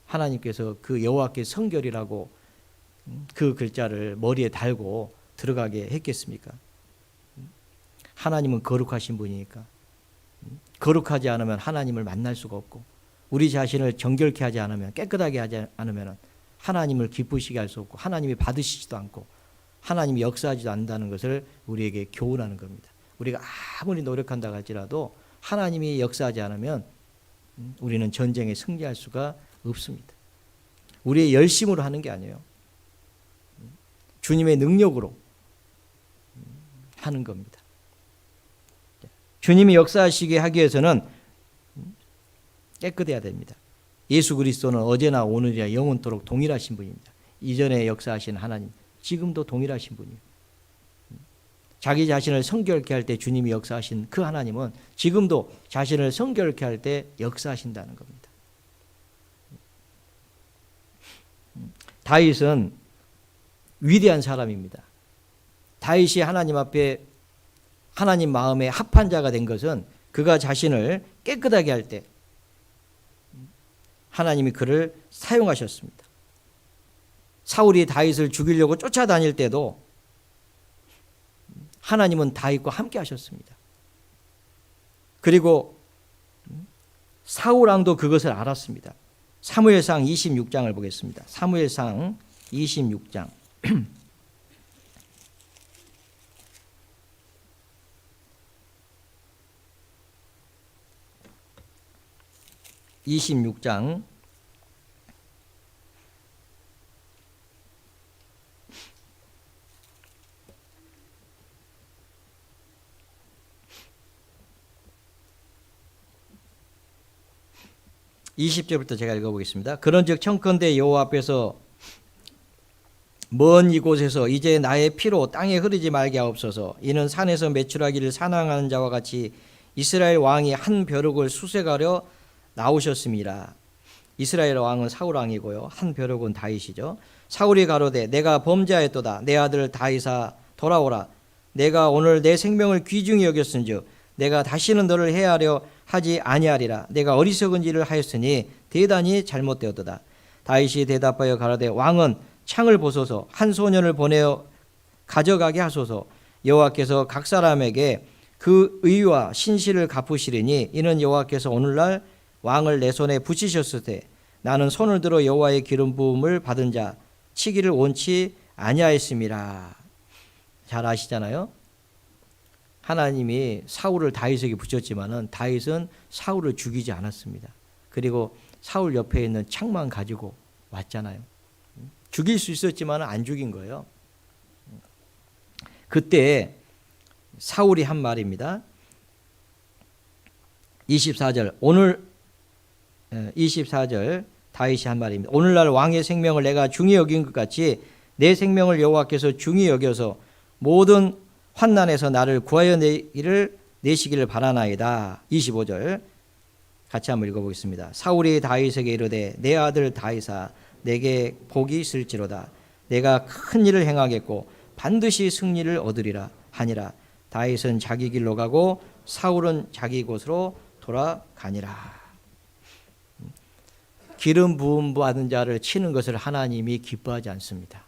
하나님께서 그 여호와께 성결이라고 그 글자를 머리에 달고 들어가게 했겠습니까? 하나님은 거룩하신 분이니까. 거룩하지 않으면 하나님을 만날 수가 없고, 우리 자신을 정결케 하지 않으면, 깨끗하게 하지 않으면 하나님을 기쁘시게 할 수 없고, 하나님이 받으시지도 않고 하나님이 역사하지도 않는다는 것을 우리에게 교훈하는 겁니다. 우리가 아무리 노력한다 할지라도 하나님이 역사하지 않으면 우리는 전쟁에 승리할 수가 없습니다. 우리의 열심으로 하는 게 아니에요. 주님의 능력으로 하는 겁니다. 주님이 역사하시게 하기 위해서는 깨끗해야 됩니다. 예수 그리스도는 어제나 오늘이나 영원토록 동일하신 분입니다. 이전에 역사하신 하나님, 지금도 동일하신 분이에요. 자기 자신을 성결케 할 때 주님이 역사하신 그 하나님은 지금도 자신을 성결케 할 때 역사하신다는 겁니다. 다윗은 위대한 사람입니다. 다윗이 하나님 앞에 하나님 마음에 합한 자가 된 것은 그가 자신을 깨끗하게 할 때 하나님이 그를 사용하셨습니다. 사울이 다윗을 죽이려고 쫓아다닐 때도 하나님은 다윗과 함께 하셨습니다. 그리고 사울 왕도 그것을 알았습니다. 사무엘상 26장을 보겠습니다. 사무엘상 26장 26장 20절부터 제가 읽어보겠습니다. 그런즉 청컨대 여호와 앞에서 먼 이곳에서 이제 나의 피로 땅에 흐르지 말게 하옵소서. 이는 산에서 매출하기를 사랑하는 자와 같이 이스라엘 왕이 한 벼룩을 수색하려 나오셨습니다. 이스라엘 왕은 사울 왕이고요, 한 벼룩은 다윗이죠. 사울이 가로되 내가 범죄하였도다. 내 아들 다윗아 돌아오라. 내가 오늘 내 생명을 귀중히 여겼은즉 내가 다시는 너를 해하려 하지 아니하리라. 내가 어리석은 일을 하였으니 대단히 잘못되었도다. 다윗이 대답하여 가로되 왕은 창을 보소서. 한 소년을 보내어 가져가게 하소서. 여호와께서 각 사람에게 그 의와 신실을 갚으시리니 이는 여호와께서 오늘날 왕을 내 손에 붙이셨을 때 나는 손을 들어 여호와의 기름 부음을 받은 자 치기를 원치 아니하였음이라. 잘 아시잖아요. 하나님이 사울을 다윗에게 붙였지만은 다윗은 사울을 죽이지 않았습니다. 그리고 사울 옆에 있는 창만 가지고 왔잖아요. 죽일 수 있었지만 안 죽인 거예요. 그때 사울이 한 말입니다. 24절 오늘 24절 다윗이 한 말입니다. 오늘날 왕의 생명을 내가 중히 여긴 것 같이 내 생명을 여호와께서 중히 여겨서 모든 환난에서 나를 구하여 내시기를 바라나이다. 25절 같이 한번 읽어보겠습니다. 사울이 다윗에게 이르되 내 아들 다윗아 내게 복이 있을지로다. 내가 큰 일을 행하겠고 반드시 승리를 얻으리라 하니라. 다윗은 자기 길로 가고 사울은 자기 곳으로 돌아가니라. 기름 부음 받은 자를 치는 것을 하나님이 기뻐하지 않습니다.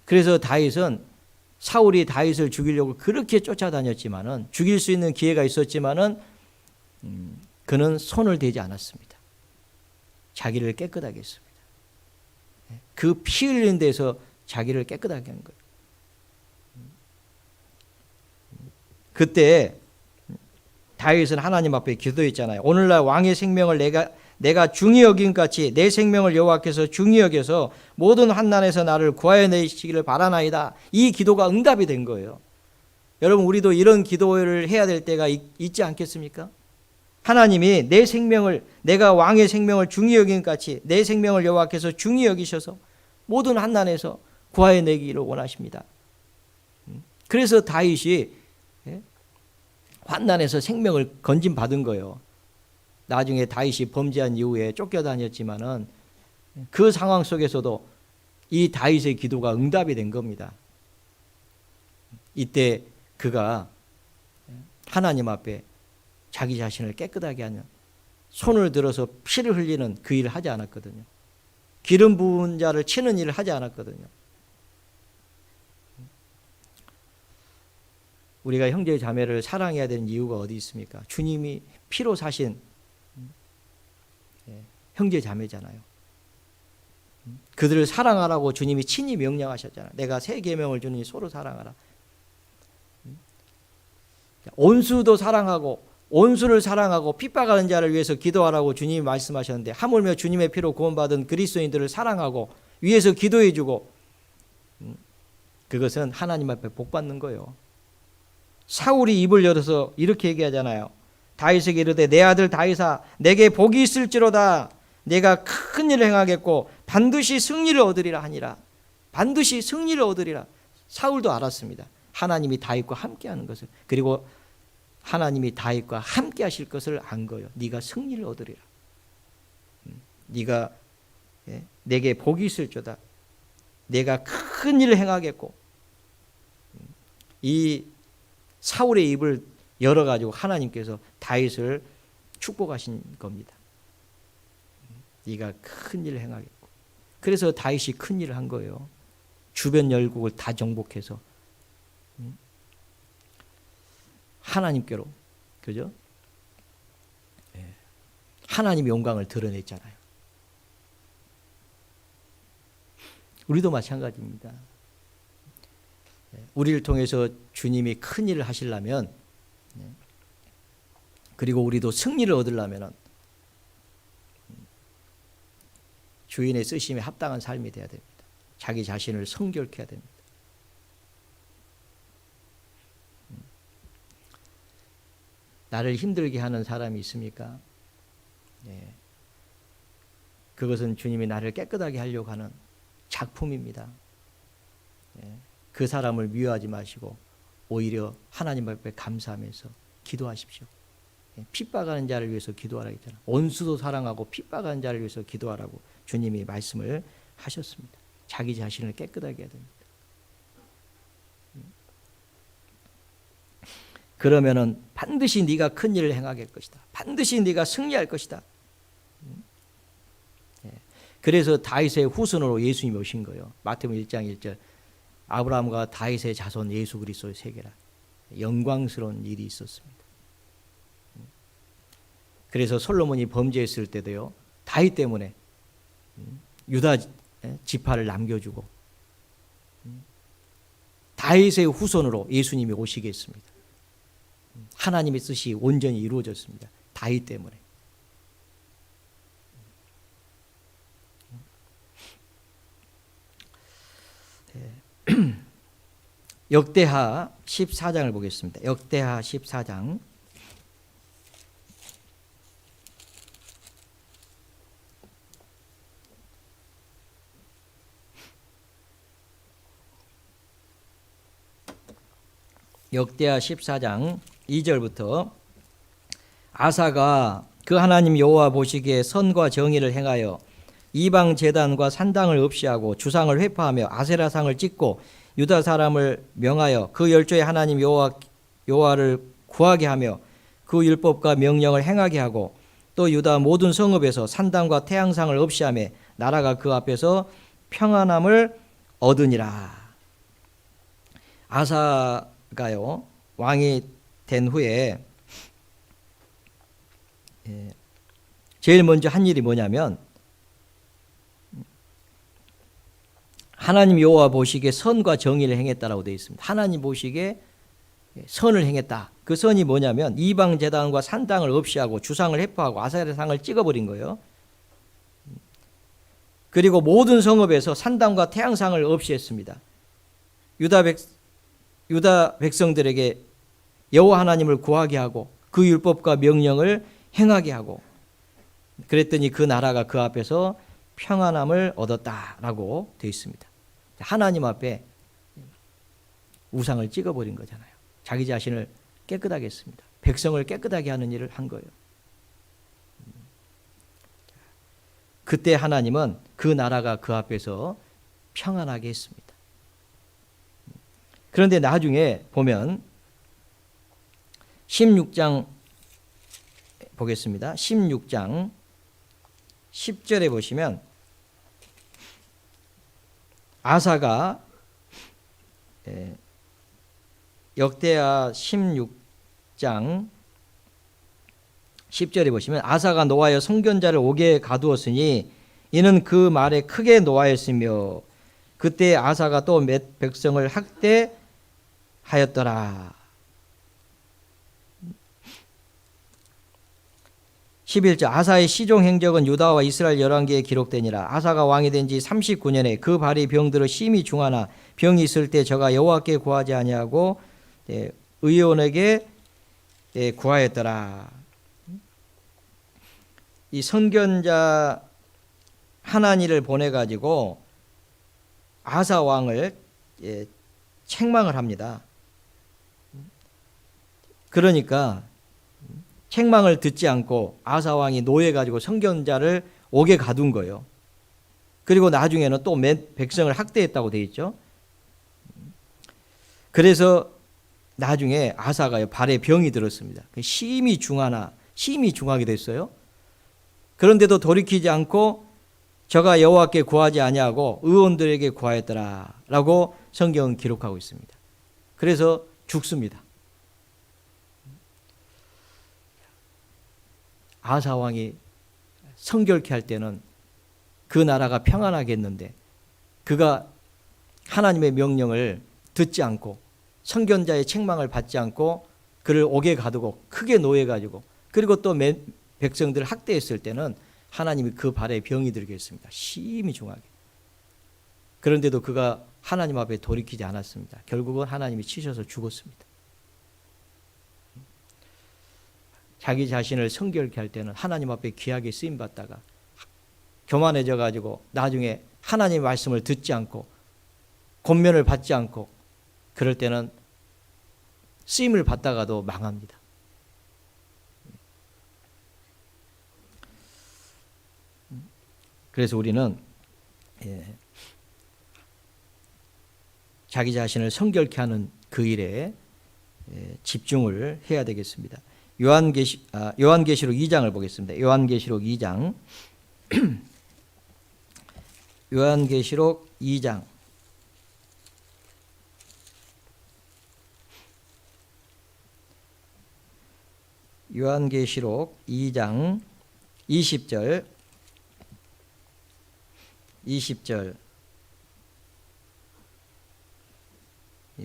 그래서 다윗은 사울이 다윗을 죽이려고 그렇게 쫓아다녔지만은, 죽일 수 있는 기회가 있었지만은 그는 손을 대지 않았습니다. 자기를 깨끗하게 했습니다. 그 피 흘린 데서 자기를 깨끗하게 한 거예요. 그때 다윗은 하나님 앞에 기도했잖아요. 오늘날 왕의 생명을 내가 중히 여긴 같이 내 생명을 여호와께서 중히 여겨서 모든 환난에서 나를 구하여 내시기를 바라나이다. 이 기도가 응답이 된 거예요. 여러분, 우리도 이런 기도를 해야 될 때가 있지 않겠습니까? 하나님이 내 생명을, 내가 왕의 생명을 중히 여긴 같이 내 생명을 여호와께서 중히 여기셔서 모든 환난에서 구하여 내기를 원하십니다. 그래서 다윗이 환난에서 생명을 건짐받은 거예요. 나중에 다윗이 범죄한 이후에 쫓겨다녔지만은 그 상황 속에서도 이 다윗의 기도가 응답이 된 겁니다. 이때 그가 하나님 앞에 자기 자신을 깨끗하게 하는, 손을 들어서 피를 흘리는 그 일을 하지 않았거든요. 기름 부은 자를 치는 일을 하지 않았거든요. 우리가 형제 자매를 사랑해야 되는 이유가 어디 있습니까? 주님이 피로 사신 형제 자매잖아요. 그들을 사랑하라고 주님이 친히 명령하셨잖아요. 내가 새 계명을 주니 서로 사랑하라. 온수도 사랑하고, 온수를 사랑하고 핍박하는 자를 위해서 기도하라고 주님이 말씀하셨는데, 하물며 주님의 피로 구원받은 그리스도인들을 사랑하고 위해서 기도해주고, 그것은 하나님 앞에 복 받는 거예요. 사울이 입을 열어서 이렇게 얘기하잖아요. 다윗에게 이르되 내 아들 다윗아, 내게 복이 있을지로다. 내가 큰 일을 행하겠고 반드시 승리를 얻으리라 하니라. 반드시 승리를 얻으리라. 사울도 알았습니다. 하나님이 다윗과 함께하는 것을. 그리고 하나님이 다윗과 함께하실 것을 안 거예요. 네가 승리를 얻으리라. 네가 내게 복이 있을지로다. 내가 큰 일을 행하겠고. 이 사울의 입을 열어가지고 하나님께서 다윗을 축복하신 겁니다. 네가 큰 일을 행하겠고. 그래서 다윗이 큰 일을 한 거예요. 주변 열국을 다 정복해서 하나님께로, 그죠? 하나님의 영광을 드러냈잖아요. 우리도 마찬가지입니다. 우리를 통해서 주님이 큰 일을 하시려면, 그리고 우리도 승리를 얻으려면 주인의 쓰심에 합당한 삶이 되어야 됩니다. 자기 자신을 성결케 해야 됩니다. 나를 힘들게 하는 사람이 있습니까? 그것은 주님이 나를 깨끗하게 하려고 하는 작품입니다. 그 사람을 미워하지 마시고 오히려 하나님 앞에 감사하면서 기도하십시오. 핍박하는 자를 위해서 기도하라 했잖아요. 온수도 사랑하고 핍박하는 자를 위해서 기도하라고 주님이 말씀을 하셨습니다. 자기 자신을 깨끗하게 해야 됩니다. 그러면은 반드시 네가 큰 일을 행하게 할 것이다. 반드시 네가 승리할 것이다. 그래서 다윗의 후손으로 예수님이 오신 거예요. 마태복음 1장 1절 아브라함과 다윗의 자손 예수 그리스도의 세계라. 영광스러운 일이 있었습니다. 그래서 솔로몬이 범죄했을 때도요, 다윗 때문에 유다 지파를 남겨주고 다윗의 후손으로 예수님이 오시게 했습니다. 하나님의 뜻이 온전히 이루어졌습니다. 다윗 때문에. 역대하 14장을 보겠습니다. 역대하 14장. 역대하 14장 2절부터 아사가 그 하나님 여호와 보시기에 선과 정의를 행하여 이방 제단과 산당을 없이하고 주상을 회파하며 아세라상을 찍고 유다 사람을 명하여 그 열조의 하나님 여호와를 구하게 하며 그 율법과 명령을 행하게 하고 또 유다 모든 성읍에서 산당과 태양상을 없이하며 나라가 그 앞에서 평안함을 얻으니라. 아사가요 왕이 된 후에 제일 먼저 한 일이 뭐냐면 하나님 여호와 보시기에 선과 정의를 행했다라고 되어 있습니다. 하나님 보시기에 선을 행했다. 그 선이 뭐냐면 이방 제단과 산당을 없이 하고 주상을 해포하고 아세라 상을 찍어버린 거예요. 그리고 모든 성읍에서 산당과 태양상을 없이 했습니다. 유다 백성들에게 여호와 하나님을 구하게 하고 그 율법과 명령을 행하게 하고 그랬더니 그 나라가 그 앞에서 평안함을 얻었다라고 되어 있습니다. 하나님 앞에 우상을 찍어버린 거잖아요. 자기 자신을 깨끗하게 했습니다. 백성을 깨끗하게 하는 일을 한 거예요. 그때 하나님은 그 나라가 그 앞에서 평안하게 했습니다. 그런데 나중에 보면 16장 보겠습니다. 16장 10절에 보시면 아사가 역대하 16장 10절에 보시면 아사가 노하여 선견자를 옥에 가두었으니 이는 그 말에 크게 노하였으며 그때 아사가 또 몇 백성을 학대하였더라. 11절 아사의 시종 행적은 유다와 이스라엘 열왕기에 기록되니라. 아사가 왕이 된 지 39년에 그 발이 병들어 심히 중하나 병이 있을 때 저가 여호와께 구하지 아니하고 의원에게 구하였더라. 이 선견자 하나니를 보내 가지고 아사 왕을 책망을 합니다. 그러니까 책망을 듣지 않고 아사 왕이 노해 가지고 선견자를 옥에 가둔 거예요. 그리고 나중에는 또 몇 백성을 학대했다고 되어 있죠. 그래서 나중에 아사가 발에 병이 들었습니다. 심히 중하게 됐어요. 그런데도 돌이키지 않고 저가 여호와께 구하지 아니하고 의원들에게 구하였더라라고 성경은 기록하고 있습니다. 그래서 죽습니다. 아사 왕이 성결케 할 때는 그 나라가 평안하겠는데 그가 하나님의 명령을 듣지 않고 선견자의 책망을 받지 않고 그를 옥에 가두고 크게 노해가지고 그리고 또 백성들을 학대했을 때는 하나님이 그 발에 병이 들게 했습니다. 심히 중하게. 그런데도 그가 하나님 앞에 돌이키지 않았습니다. 결국은 하나님이 치셔서 죽었습니다. 자기 자신을 성결케 할 때는 하나님 앞에 귀하게 쓰임받다가 교만해져 가지고 나중에 하나님의 말씀을 듣지 않고 권면을 받지 않고 그럴 때는 쓰임을 받다가도 망합니다. 그래서 우리는 자기 자신을 성결케 하는 그 일에 집중을 해야 되겠습니다. 요한계시록 2장을 보겠습니다. 요한계시록 2장 요한계시록 2장 요한계시록 2장 20절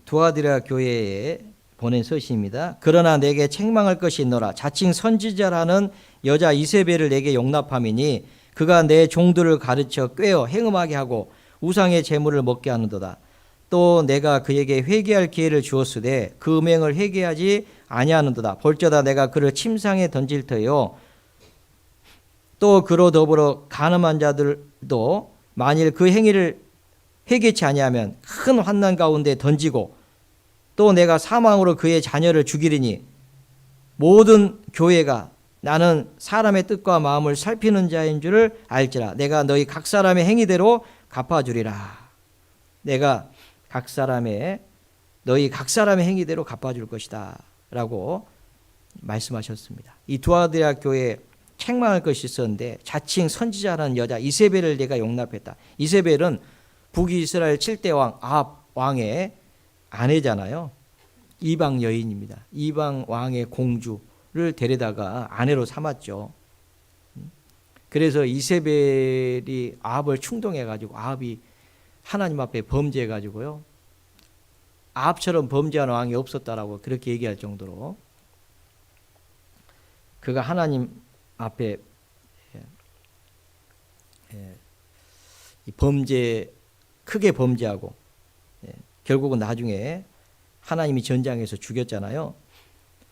두아디라 교회에 보낸 서신입니다. 그러나 내게 책망할 것이 있노라. 자칭 선지자라는 여자 이세벨을 내게 용납함이니 그가 내 종들을 가르쳐 꾀어 행음하게 하고 우상의 제물을 먹게 하는도다. 또 내가 그에게 회개할 기회를 주었으되 그 음행을 회개하지 아니하는도다. 볼저다 내가 그를 침상에 던질 터요. 또 그로 더불어 간음한 자들도 만일 그 행위를 회개치 아니하면 큰 환난 가운데 던지고 또 내가 사망으로 그의 자녀를 죽이리니 모든 교회가 나는 사람의 뜻과 마음을 살피는 자인 줄을 알지라. 내가 너희 각 사람의 행위대로 갚아주리라. 내가 너희 각 사람의 행위대로 갚아줄 것이다 라고 말씀하셨습니다. 이 두아디라 교회에 책망할 것이 있었는데 자칭 선지자라는 여자 이세벨을 내가 용납했다. 이세벨은 북이스라엘 7대 왕 아합 왕의 아내잖아요. 이방 여인입니다. 이방 왕의 공주를 데려다가 아내로 삼았죠. 그래서 이세벨이 아합을 충동해가지고 아합이 하나님 앞에 범죄해가지고요. 아합처럼 범죄한 왕이 없었다라고 그렇게 얘기할 정도로 그가 하나님 앞에 크게 범죄하고 결국은 나중에 하나님이 전장에서 죽였잖아요.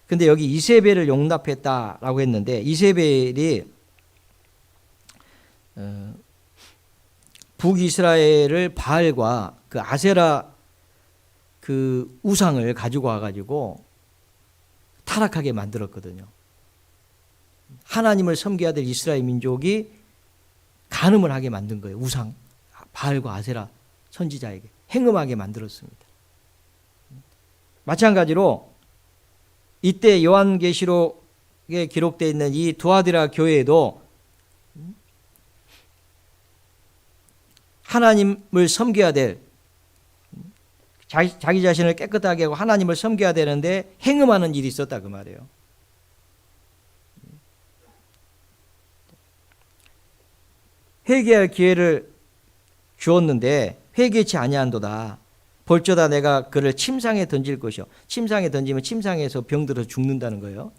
근데 여기 이세벨을 용납했다라고 했는데 이세벨이 북이스라엘을 바알과 그 아세라 그 우상을 가지고 와가지고 타락하게 만들었거든요. 하나님을 섬겨야 될 이스라엘 민족이 간음을 하게 만든 거예요. 우상, 바알과 아세라 선지자에게 행음하게 만들었습니다. 마찬가지로 이때 요한계시록에 기록되어 있는 이 두아디라 교회에도 하나님을 섬겨야 될 자기 자신을 깨끗하게 하고 하나님을 섬겨야 되는데 행음하는 일이 있었다 그 말이에요. 회개할 기회를 주었는데 회개치 아니한도다. 볼저다 내가 그를 침상에 던질 것이요. 침상에 던지면 침상에서 병들어서 죽는다는 거예요.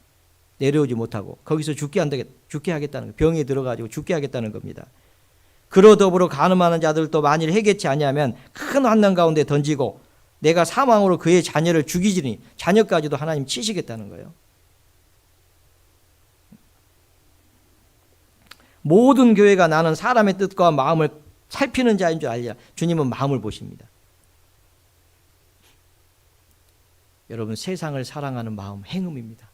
내려오지 못하고 거기서 죽게 하겠다는 거예요. 병에 들어가지고 죽게 하겠다는 겁니다. 그로 더불어 간음하는 자들도 만일 회개치 아니하면 큰 환난 가운데 던지고 내가 사망으로 그의 자녀를 죽이지니 자녀까지도 하나님 치시겠다는 거예요. 모든 교회가 나는 사람의 뜻과 마음을 살피는 자인 줄 알리라. 주님은 마음을 보십니다. 여러분 세상을 사랑하는 마음 행음입니다.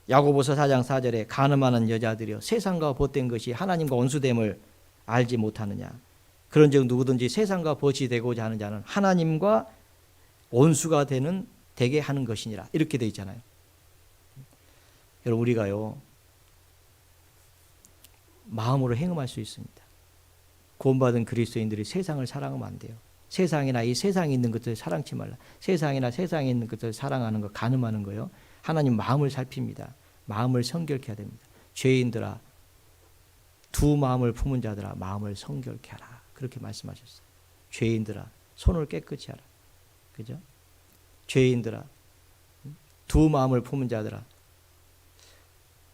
야고보서 4장 4절에 간음하는 여자들이여 세상과 벗된 것이 하나님과 원수됨을 알지 못하느냐. 그런즉 누구든지 세상과 벗이 되고자 하는 자는 하나님과 원수가 되게 하는 것이니라. 이렇게 되어 있잖아요. 여러분 우리가요 마음으로 행음할 수 있습니다. 구원받은 그리스도인들이 세상을 사랑하면 안 돼요. 세상이나 이 세상에 있는 것들을 사랑치 말라. 세상이나 세상에 있는 것들을 사랑하는 거, 간음하는 거요. 하나님 마음을 살핍니다. 마음을 성결케 해야 됩니다. 죄인들아, 두 마음을 품은 자들아, 마음을 성결케 하라. 그렇게 말씀하셨어요. 죄인들아, 손을 깨끗이 하라. 그죠? 죄인들아, 두 마음을 품은 자들아.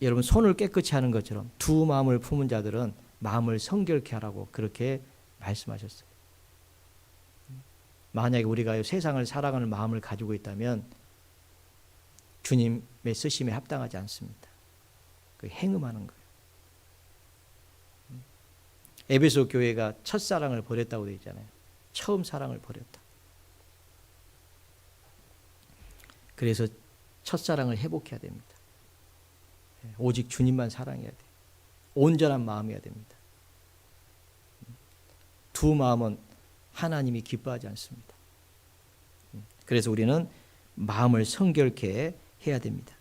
여러분 손을 깨끗이 하는 것처럼 두 마음을 품은 자들은 마음을 성결케 하라고 그렇게 말씀하셨어요. 만약에 우리가 세상을 사랑하는 마음을 가지고 있다면 주님의 쓰심에 합당하지 않습니다. 그 행음하는 거예요. 에베소 교회가 첫사랑을 버렸다고 되어 있잖아요. 처음 사랑을 버렸다. 그래서 첫사랑을 회복해야 됩니다. 오직 주님만 사랑해야 돼요. 온전한 마음이어야 됩니다. 두 마음은 하나님이 기뻐하지 않습니다. 그래서 우리는 마음을 성결케 해야 됩니다.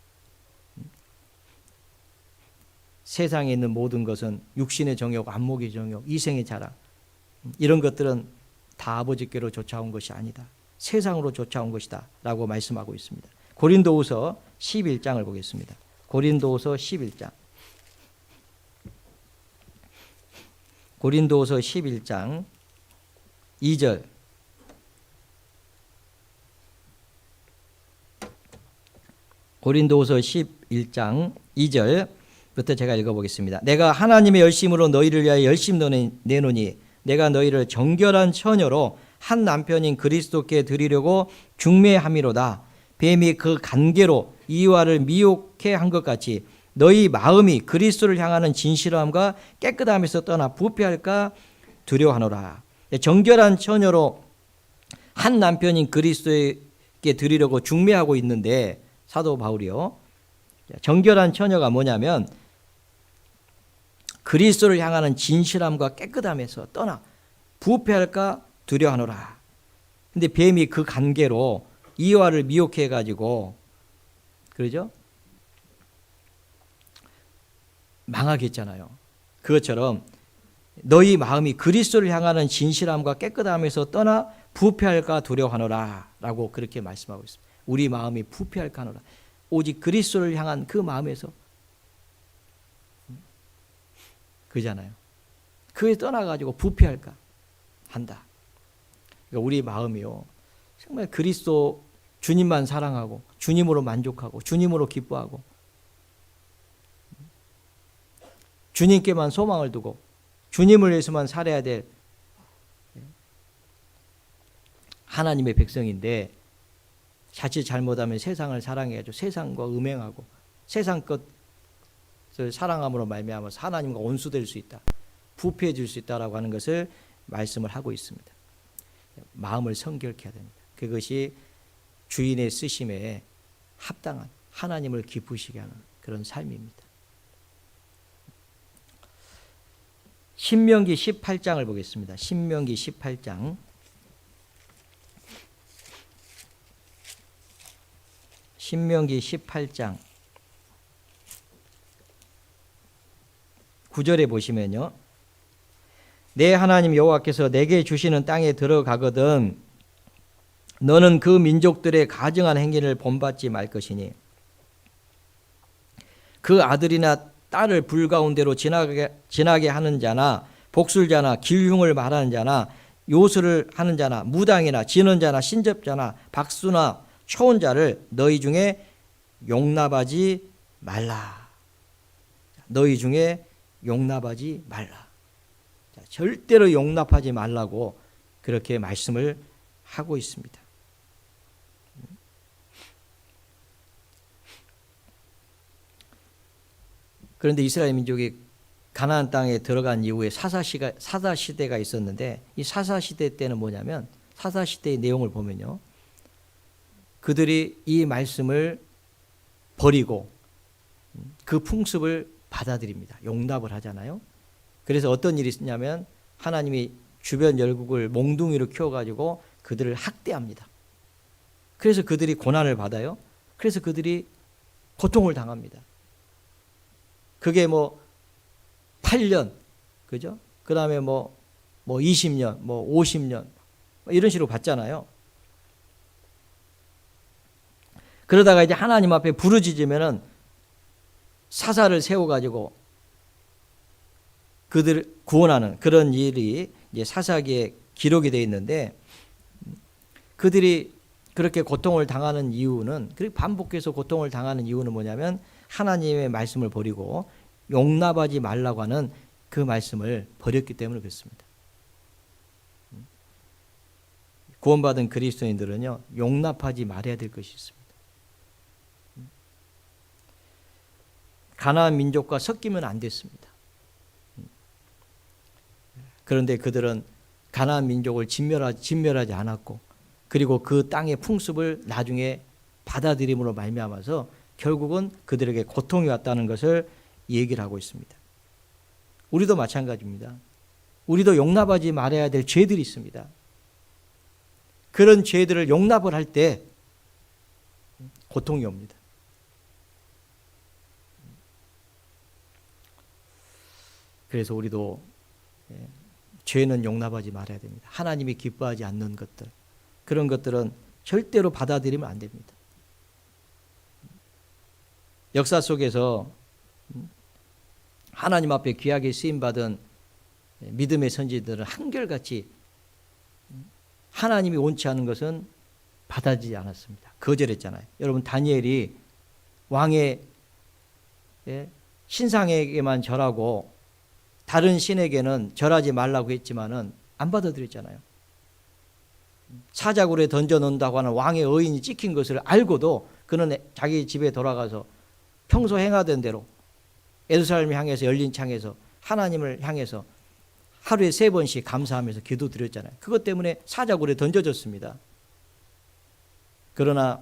세상에 있는 모든 것은 육신의 정욕, 안목의 정욕, 이생의 자랑 이런 것들은 다 아버지께로 쫓아온 것이 아니다. 세상으로 쫓아온 것이다 라고 말씀하고 있습니다. 고린도후서 11장을 보겠습니다. 고린도후서 11장. 고린도후서 11장 2절. 고린도후서 11장 2절부터 제가 읽어보겠습니다. 내가 하나님의 열심으로 너희를 위하여 열심 내노니 내가 너희를 정결한 처녀로 한 남편인 그리스도께 드리려고 중매함이로다. 뱀이 그 간계로 이와를 미혹해 한 것 같이 너희 마음이 그리스도를 향하는 진실함과 깨끗함에서 떠나 부패할까 두려워하노라. 정결한 처녀로 한 남편인 그리스도에게 드리려고 중매하고 있는데 사도 바울이요. 정결한 처녀가 뭐냐면 그리스도를 향하는 진실함과 깨끗함에서 떠나 부패할까 두려워하노라. 근데 뱀이 그 관계로 이와를 미혹해 가지고 그러죠? 망하게 했잖아요. 그것처럼 너희 마음이 그리스도를 향하는 진실함과 깨끗함에서 떠나 부패할까 두려워하노라 라고 그렇게 말씀하고 있습니다. 우리 마음이 부패할까 하노라. 오직 그리스도를 향한 그 마음에서 그잖아요. 그에 떠나가지고 부패할까 한다. 그러니까 우리 마음이요, 정말 그리스도 주님만 사랑하고 주님으로 만족하고 주님으로 기뻐하고 주님께만 소망을 두고 주님을 위해서만 살아야 될 하나님의 백성인데, 자칫 잘못하면 세상을 사랑해야죠. 세상과 음행하고 세상 것을 사랑함으로 말미암아서 하나님과 원수될 수 있다, 부패해질 수 있다라고 하는 것을 말씀을 하고 있습니다. 마음을 성결케 해야 됩니다. 그것이 주인의 쓰심에 합당한 하나님을 기쁘시게 하는 그런 삶입니다. 신명기 18장을 보겠습니다. 신명기 18장. 신명기 18장 9절에 보시면요, 내 하나님 여호와께서 내게 주시는 땅에 들어가거든 너는 그 민족들의 가증한 행위를 본받지 말 것이니 그 아들이나 딸을 불 가운데로 지나게 하는 자나 복술자나 길흉을 말하는 자나 요술을 하는 자나 무당이나 지는 자나 신접자나 박수나 초혼자를 너희 중에 용납하지 말라. 너희 중에 용납하지 말라. 절대로 용납하지 말라고 그렇게 말씀을 하고 있습니다. 그런데 이스라엘 민족이 가나안 땅에 들어간 이후에 사사시대가 있었는데, 이 사사시대 때는 뭐냐면, 사사시대의 내용을 보면요, 그들이 이 말씀을 버리고 그 풍습을 받아들입니다. 용납을 하잖아요. 그래서 어떤 일이 있냐면 하나님이 주변 열국을 몽둥이로 키워가지고 그들을 학대합니다. 그래서 그들이 고난을 받아요. 그래서 그들이 고통을 당합니다. 그게 뭐 8년, 그죠? 그 다음에 뭐 20년, 뭐 50년, 이런 식으로 받잖아요. 그러다가 이제 하나님 앞에 부르짖으면은 사사를 세워가지고 그들을 구원하는 그런 일이 이제 사사기에 기록이 되어 있는데, 그들이 그렇게 고통을 당하는 이유는, 그리고 반복해서 고통을 당하는 이유는 뭐냐면 하나님의 말씀을 버리고 용납하지 말라고 하는 그 말씀을 버렸기 때문에 그렇습니다. 구원받은 그리스도인들은요, 용납하지 말아야 될 것이 있습니다. 가나안 민족과 섞이면 안 됐습니다. 그런데 그들은 가나안 민족을 진멸하지 않았고, 그리고 그 땅의 풍습을 나중에 받아들임으로 말미암아서 결국은 그들에게 고통이 왔다는 것을 얘기를 하고 있습니다. 우리도 마찬가지입니다. 우리도 용납하지 말아야 될 죄들이 있습니다. 그런 죄들을 용납을 할 때 고통이 옵니다. 그래서 우리도 죄는 용납하지 말아야 됩니다. 하나님이 기뻐하지 않는 것들, 그런 것들은 절대로 받아들이면 안 됩니다. 역사 속에서 하나님 앞에 귀하게 쓰임받은 믿음의 선지들은 한결같이 하나님이 원치 않은 것은 받아들이지 않았습니다. 거절했잖아요. 여러분, 다니엘이 왕의 신상에게만 절하고 다른 신에게는 절하지 말라고 했지만은 안 받아들였잖아요. 사자굴에 던져놓는다고 하는 왕의 의인이 찍힌 것을 알고도 그는 자기 집에 돌아가서 평소 행하던 대로 예루살렘을 향해서 열린 창에서 하나님을 향해서 하루에 3번씩 감사하면서 기도드렸잖아요. 그것 때문에 사자굴에 던져졌습니다. 그러나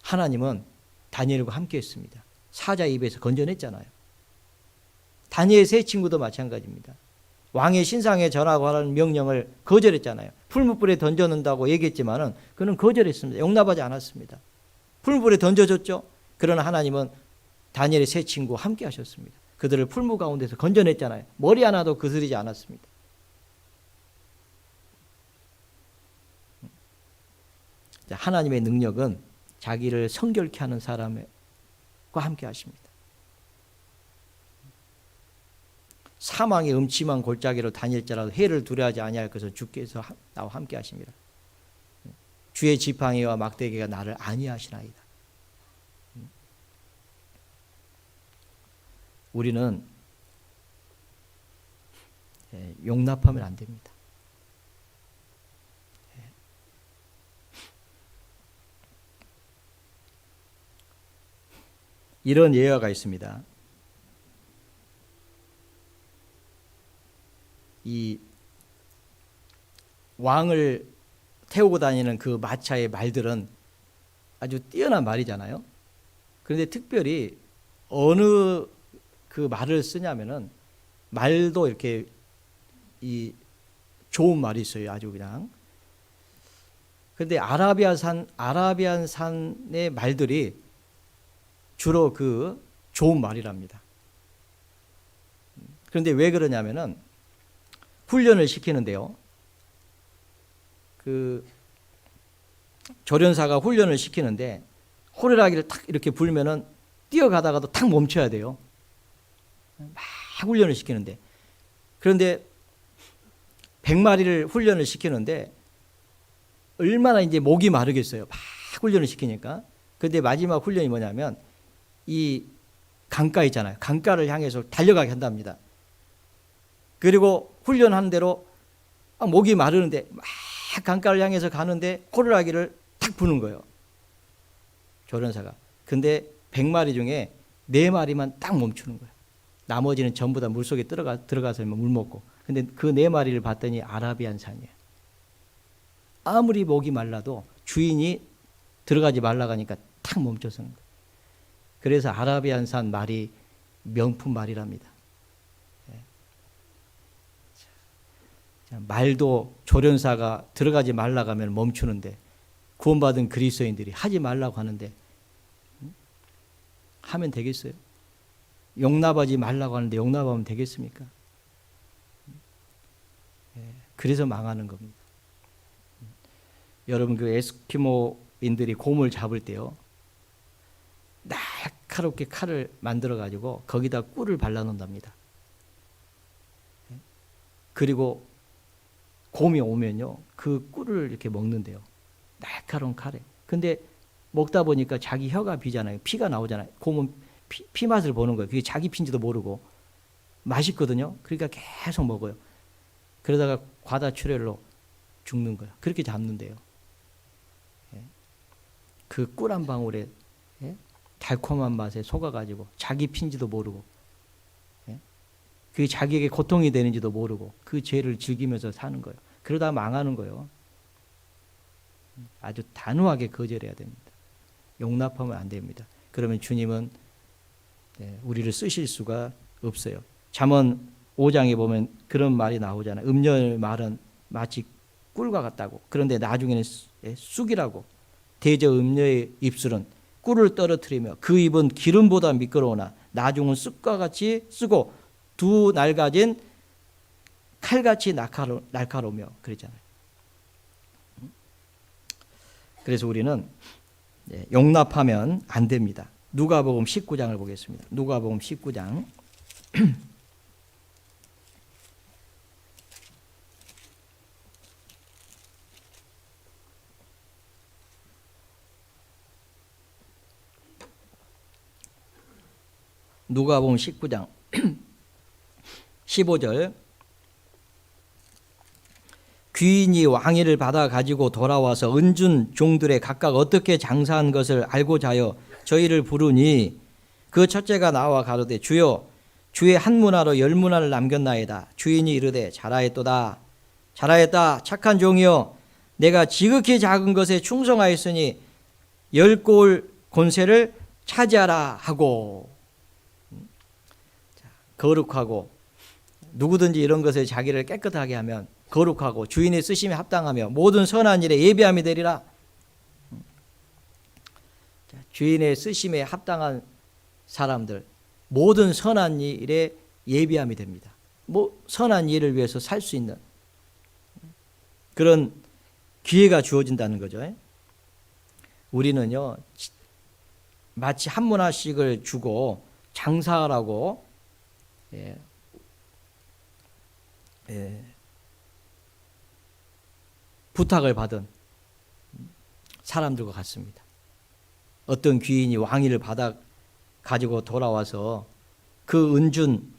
하나님은 다니엘과 함께 했습니다. 사자 입에서 건져냈잖아요. 다니엘 세 친구도 마찬가지입니다. 왕의 신상에 절하고 하라는 명령을 거절했잖아요. 풀무불에 던져놓는다고 얘기했지만은 그는 거절했습니다. 용납하지 않았습니다. 풀무불에 던져졌죠. 그러나 하나님은 다니엘의 세 친구와 함께 하셨습니다. 그들을 풀무 가운데서 건져냈잖아요. 머리 하나도 거스르지 않았습니다. 하나님의 능력은 자기를 성결케 하는 사람과 함께 하십니다. 사망의 음침한 골짜기로 다닐지라도 해를 두려워하지 아니할 것은 주께서 나와 함께 하십니다. 주의 지팡이와 막대기가 나를 안위하시나이다. 우리는 용납하면 안 됩니다. 이런 예화가 있습니다. 이 왕을 태우고 다니는 그 마차의 말들은 아주 뛰어난 말이잖아요. 그런데 특별히 어느 그 말을 쓰냐면은 말도 이렇게 이 좋은 말이 있어요. 아주 그냥. 그런데 아라비안 산의 말들이 주로 그 좋은 말이랍니다. 그런데 왜 그러냐면은 훈련을 시키는데요. 그 조련사가 훈련을 시키는데 호루라기를 탁 이렇게 불면은 뛰어가다가도 탁 멈춰야 돼요. 막 훈련을 시키는데. 그런데 100마리를 훈련을 시키는데 얼마나 이제 목이 마르겠어요. 막 훈련을 시키니까. 그런데 마지막 훈련이 뭐냐면 이 강가 있잖아요. 강가를 향해서 달려가게 한답니다. 그리고 훈련하는 대로 목이 마르는데 막 강가를 향해서 가는데 호루라기를 탁 부는 거예요. 조련사가. 근데 100마리 중에 4마리만 딱 멈추는 거예요. 나머지는 전부 다 물속에 들어가서 물 먹고. 근데 그 4마리를 봤더니 아라비안 산이에요. 아무리 목이 말라도 주인이 들어가지 말라고 하니까 탁 멈춰서는 거예요. 그래서 아라비안 산 말이 명품 말이랍니다. 말도 조련사가 들어가지 말라고 하면 멈추는데 구원받은 그리스도인들이 하지 말라고 하는데 하면 되겠어요? 용납하지 말라고 하는데 용납하면 되겠습니까? 그래서 망하는 겁니다. 여러분 그 에스키모인들이 곰을 잡을 때요. 날카롭게 칼을 만들어 가지고 거기다 꿀을 발라 놓는답니다. 그리고 곰이 오면요. 그 꿀을 이렇게 먹는데요. 날카로운 칼에. 근데 먹다 보니까 자기 혀가 비잖아요. 피가 나오잖아요. 곰은 피 맛을 보는 거예요. 그게 자기 피인지도 모르고. 맛있거든요. 그러니까 계속 먹어요. 그러다가 과다출혈로 죽는 거예요. 그렇게 잡는데요. 그 꿀 한 방울에 달콤한 맛에 속아가지고 자기 피인지도 모르고 그게 자기에게 고통이 되는지도 모르고 그 죄를 즐기면서 사는 거예요. 그러다 망하는 거예요. 아주 단호하게 거절해야 됩니다. 용납하면 안 됩니다. 그러면 주님은 우리를 쓰실 수가 없어요. 잠언 5장에 보면 그런 말이 나오잖아요. 음녀의 말은 마치 꿀과 같다고. 그런데 나중에는 쑥이라고. 대저 음녀의 입술은 꿀을 떨어뜨리며 그 입은 기름보다 미끄러우나 나중은 쑥과 같이 쓰고 두 날가진 칼같이 날카로우며 그랬잖아요. 그래서 우리는 용납하면 안 됩니다. 누가복음 19장을 보겠습니다. 누가복음 19장 누가복음 19장 15절 귀인이 왕위를 받아 가지고 돌아와서 은준 종들의 각각 어떻게 장사한 것을 알고자 하여 저희를 부르니 그 첫째가 나와 가로되 주여 주의 한 문화로 10문화를 남겼나이다. 주인이 이르되 잘하였도다. 잘하였다. 착한 종이여 내가 지극히 작은 것에 충성하였으니 10골 권세를 차지하라 하고. 거룩하고 누구든지 이런 것에 자기를 깨끗하게 하면 거룩하고 주인의 쓰심에 합당하며 모든 선한 일에 예비함이 되리라. 주인의 쓰심에 합당한 사람들 모든 선한 일에 예비함이 됩니다. 뭐 선한 일을 위해서 살 수 있는 그런 기회가 주어진다는 거죠. 우리는요, 마치 한 문화씩을 주고 장사하라고 부탁을 받은 사람들과 같습니다. 어떤 귀인이 왕위를 받아 가지고 돌아와서 그 은준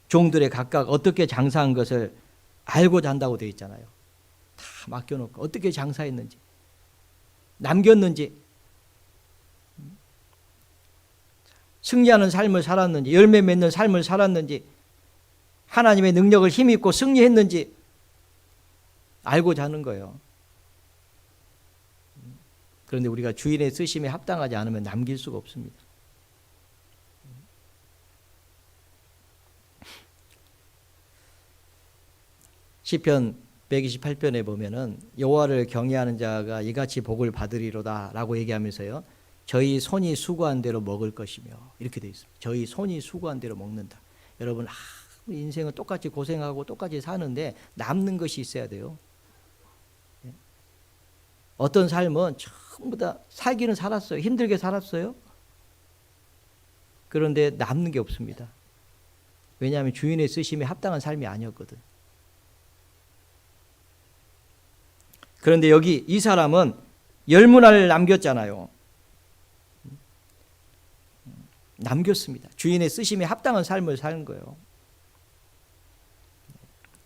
종들의 각각 어떻게 장사한 것을 알고자 한다고 되어 있잖아요. 다 맡겨놓고 어떻게 장사했는지, 남겼는지, 승리하는 삶을 살았는지, 열매 맺는 삶을 살았는지, 하나님의 능력을 힘입고 승리했는지 알고자 하는 거예요. 그런데 우리가 주인의 쓰심에 합당하지 않으면 남길 수가 없습니다. 시편 128편에 보면은 여호와를 경외하는 자가 이같이 복을 받으리로다라고 얘기하면서요, 저희 손이 수고한 대로 먹을 것이며 이렇게 되어 있습니다. 저희 손이 수고한 대로 먹는다. 여러분, 인생은 똑같이 고생하고 똑같이 사는데 남는 것이 있어야 돼요. 어떤 삶은 전부 다 살기는 살았어요. 힘들게 살았어요. 그런데 남는 게 없습니다. 왜냐하면 주인의 쓰심에 합당한 삶이 아니었거든. 그런데 여기 이 사람은 10문화를 남겼잖아요. 남겼습니다. 주인의 쓰심에 합당한 삶을 사는 거예요.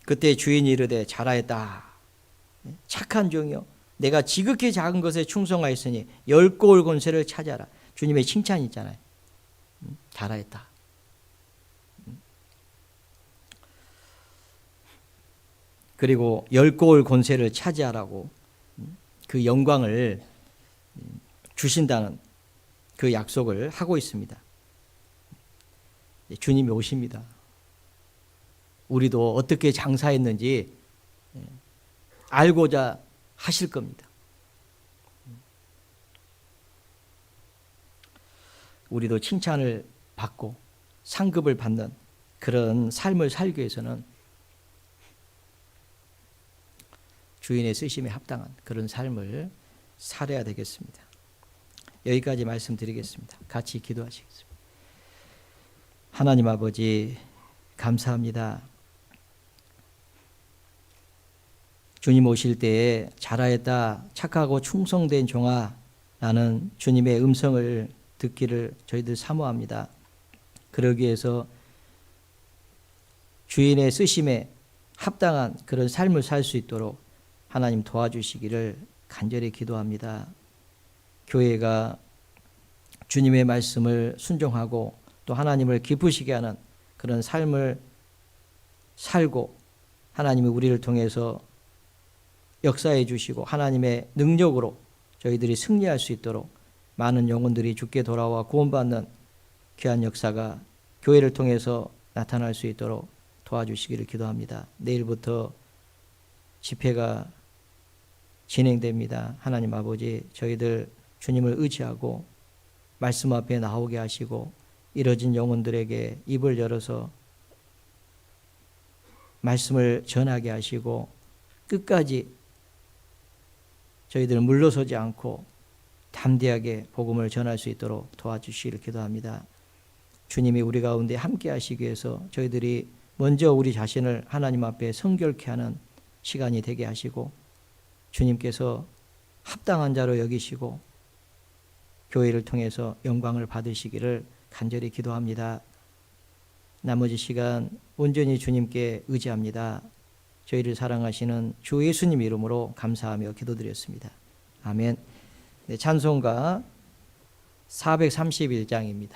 그때 주인이 이르되 잘하였다. 착한 종이요, 내가 지극히 작은 것에 충성하였으니 10고을 권세를 차지하라. 주님의 칭찬이 있잖아요. 잘하였다. 그리고 10고을 권세를 차지하라고 그 영광을 주신다는 그 약속을 하고 있습니다. 주님이 오십니다. 우리도 어떻게 장사했는지 알고자 하실 겁니다. 우리도 칭찬을 받고 상급을 받는 그런 삶을 살기 위해서는 주인의 쓰심에 합당한 그런 삶을 살아야 되겠습니다. 여기까지 말씀드리겠습니다. 같이 기도하시겠습니다. 하나님 아버지, 감사합니다. 주님 오실 때에 잘하였다, 착하고 충성된 종아, 라는 주님의 음성을 듣기를 저희들 사모합니다. 그러기 위해서 주인의 쓰심에 합당한 그런 삶을 살 수 있도록 하나님 도와주시기를 간절히 기도합니다. 교회가 주님의 말씀을 순종하고 또 하나님을 기쁘시게 하는 그런 삶을 살고 하나님이 우리를 통해서 역사해 주시고 하나님의 능력으로 저희들이 승리할 수 있도록 많은 영혼들이 주께 돌아와 구원받는 귀한 역사가 교회를 통해서 나타날 수 있도록 도와주시기를 기도합니다. 내일부터 집회가 진행됩니다. 하나님 아버지, 저희들 주님을 의지하고 말씀 앞에 나오게 하시고 이뤄진 영혼들에게 입을 열어서 말씀을 전하게 하시고 끝까지 저희들 물러서지 않고 담대하게 복음을 전할 수 있도록 도와주시기를 기도합니다. 주님이 우리 가운데 함께 하시기 위해서 저희들이 먼저 우리 자신을 하나님 앞에 성결케 하는 시간이 되게 하시고 주님께서 합당한 자로 여기시고 교회를 통해서 영광을 받으시기를 간절히 기도합니다. 나머지 시간 온전히 주님께 의지합니다. 저희를 사랑하시는 주 예수님 이름으로 감사하며 기도드렸습니다. 아멘. 네, 찬송가 431장입니다.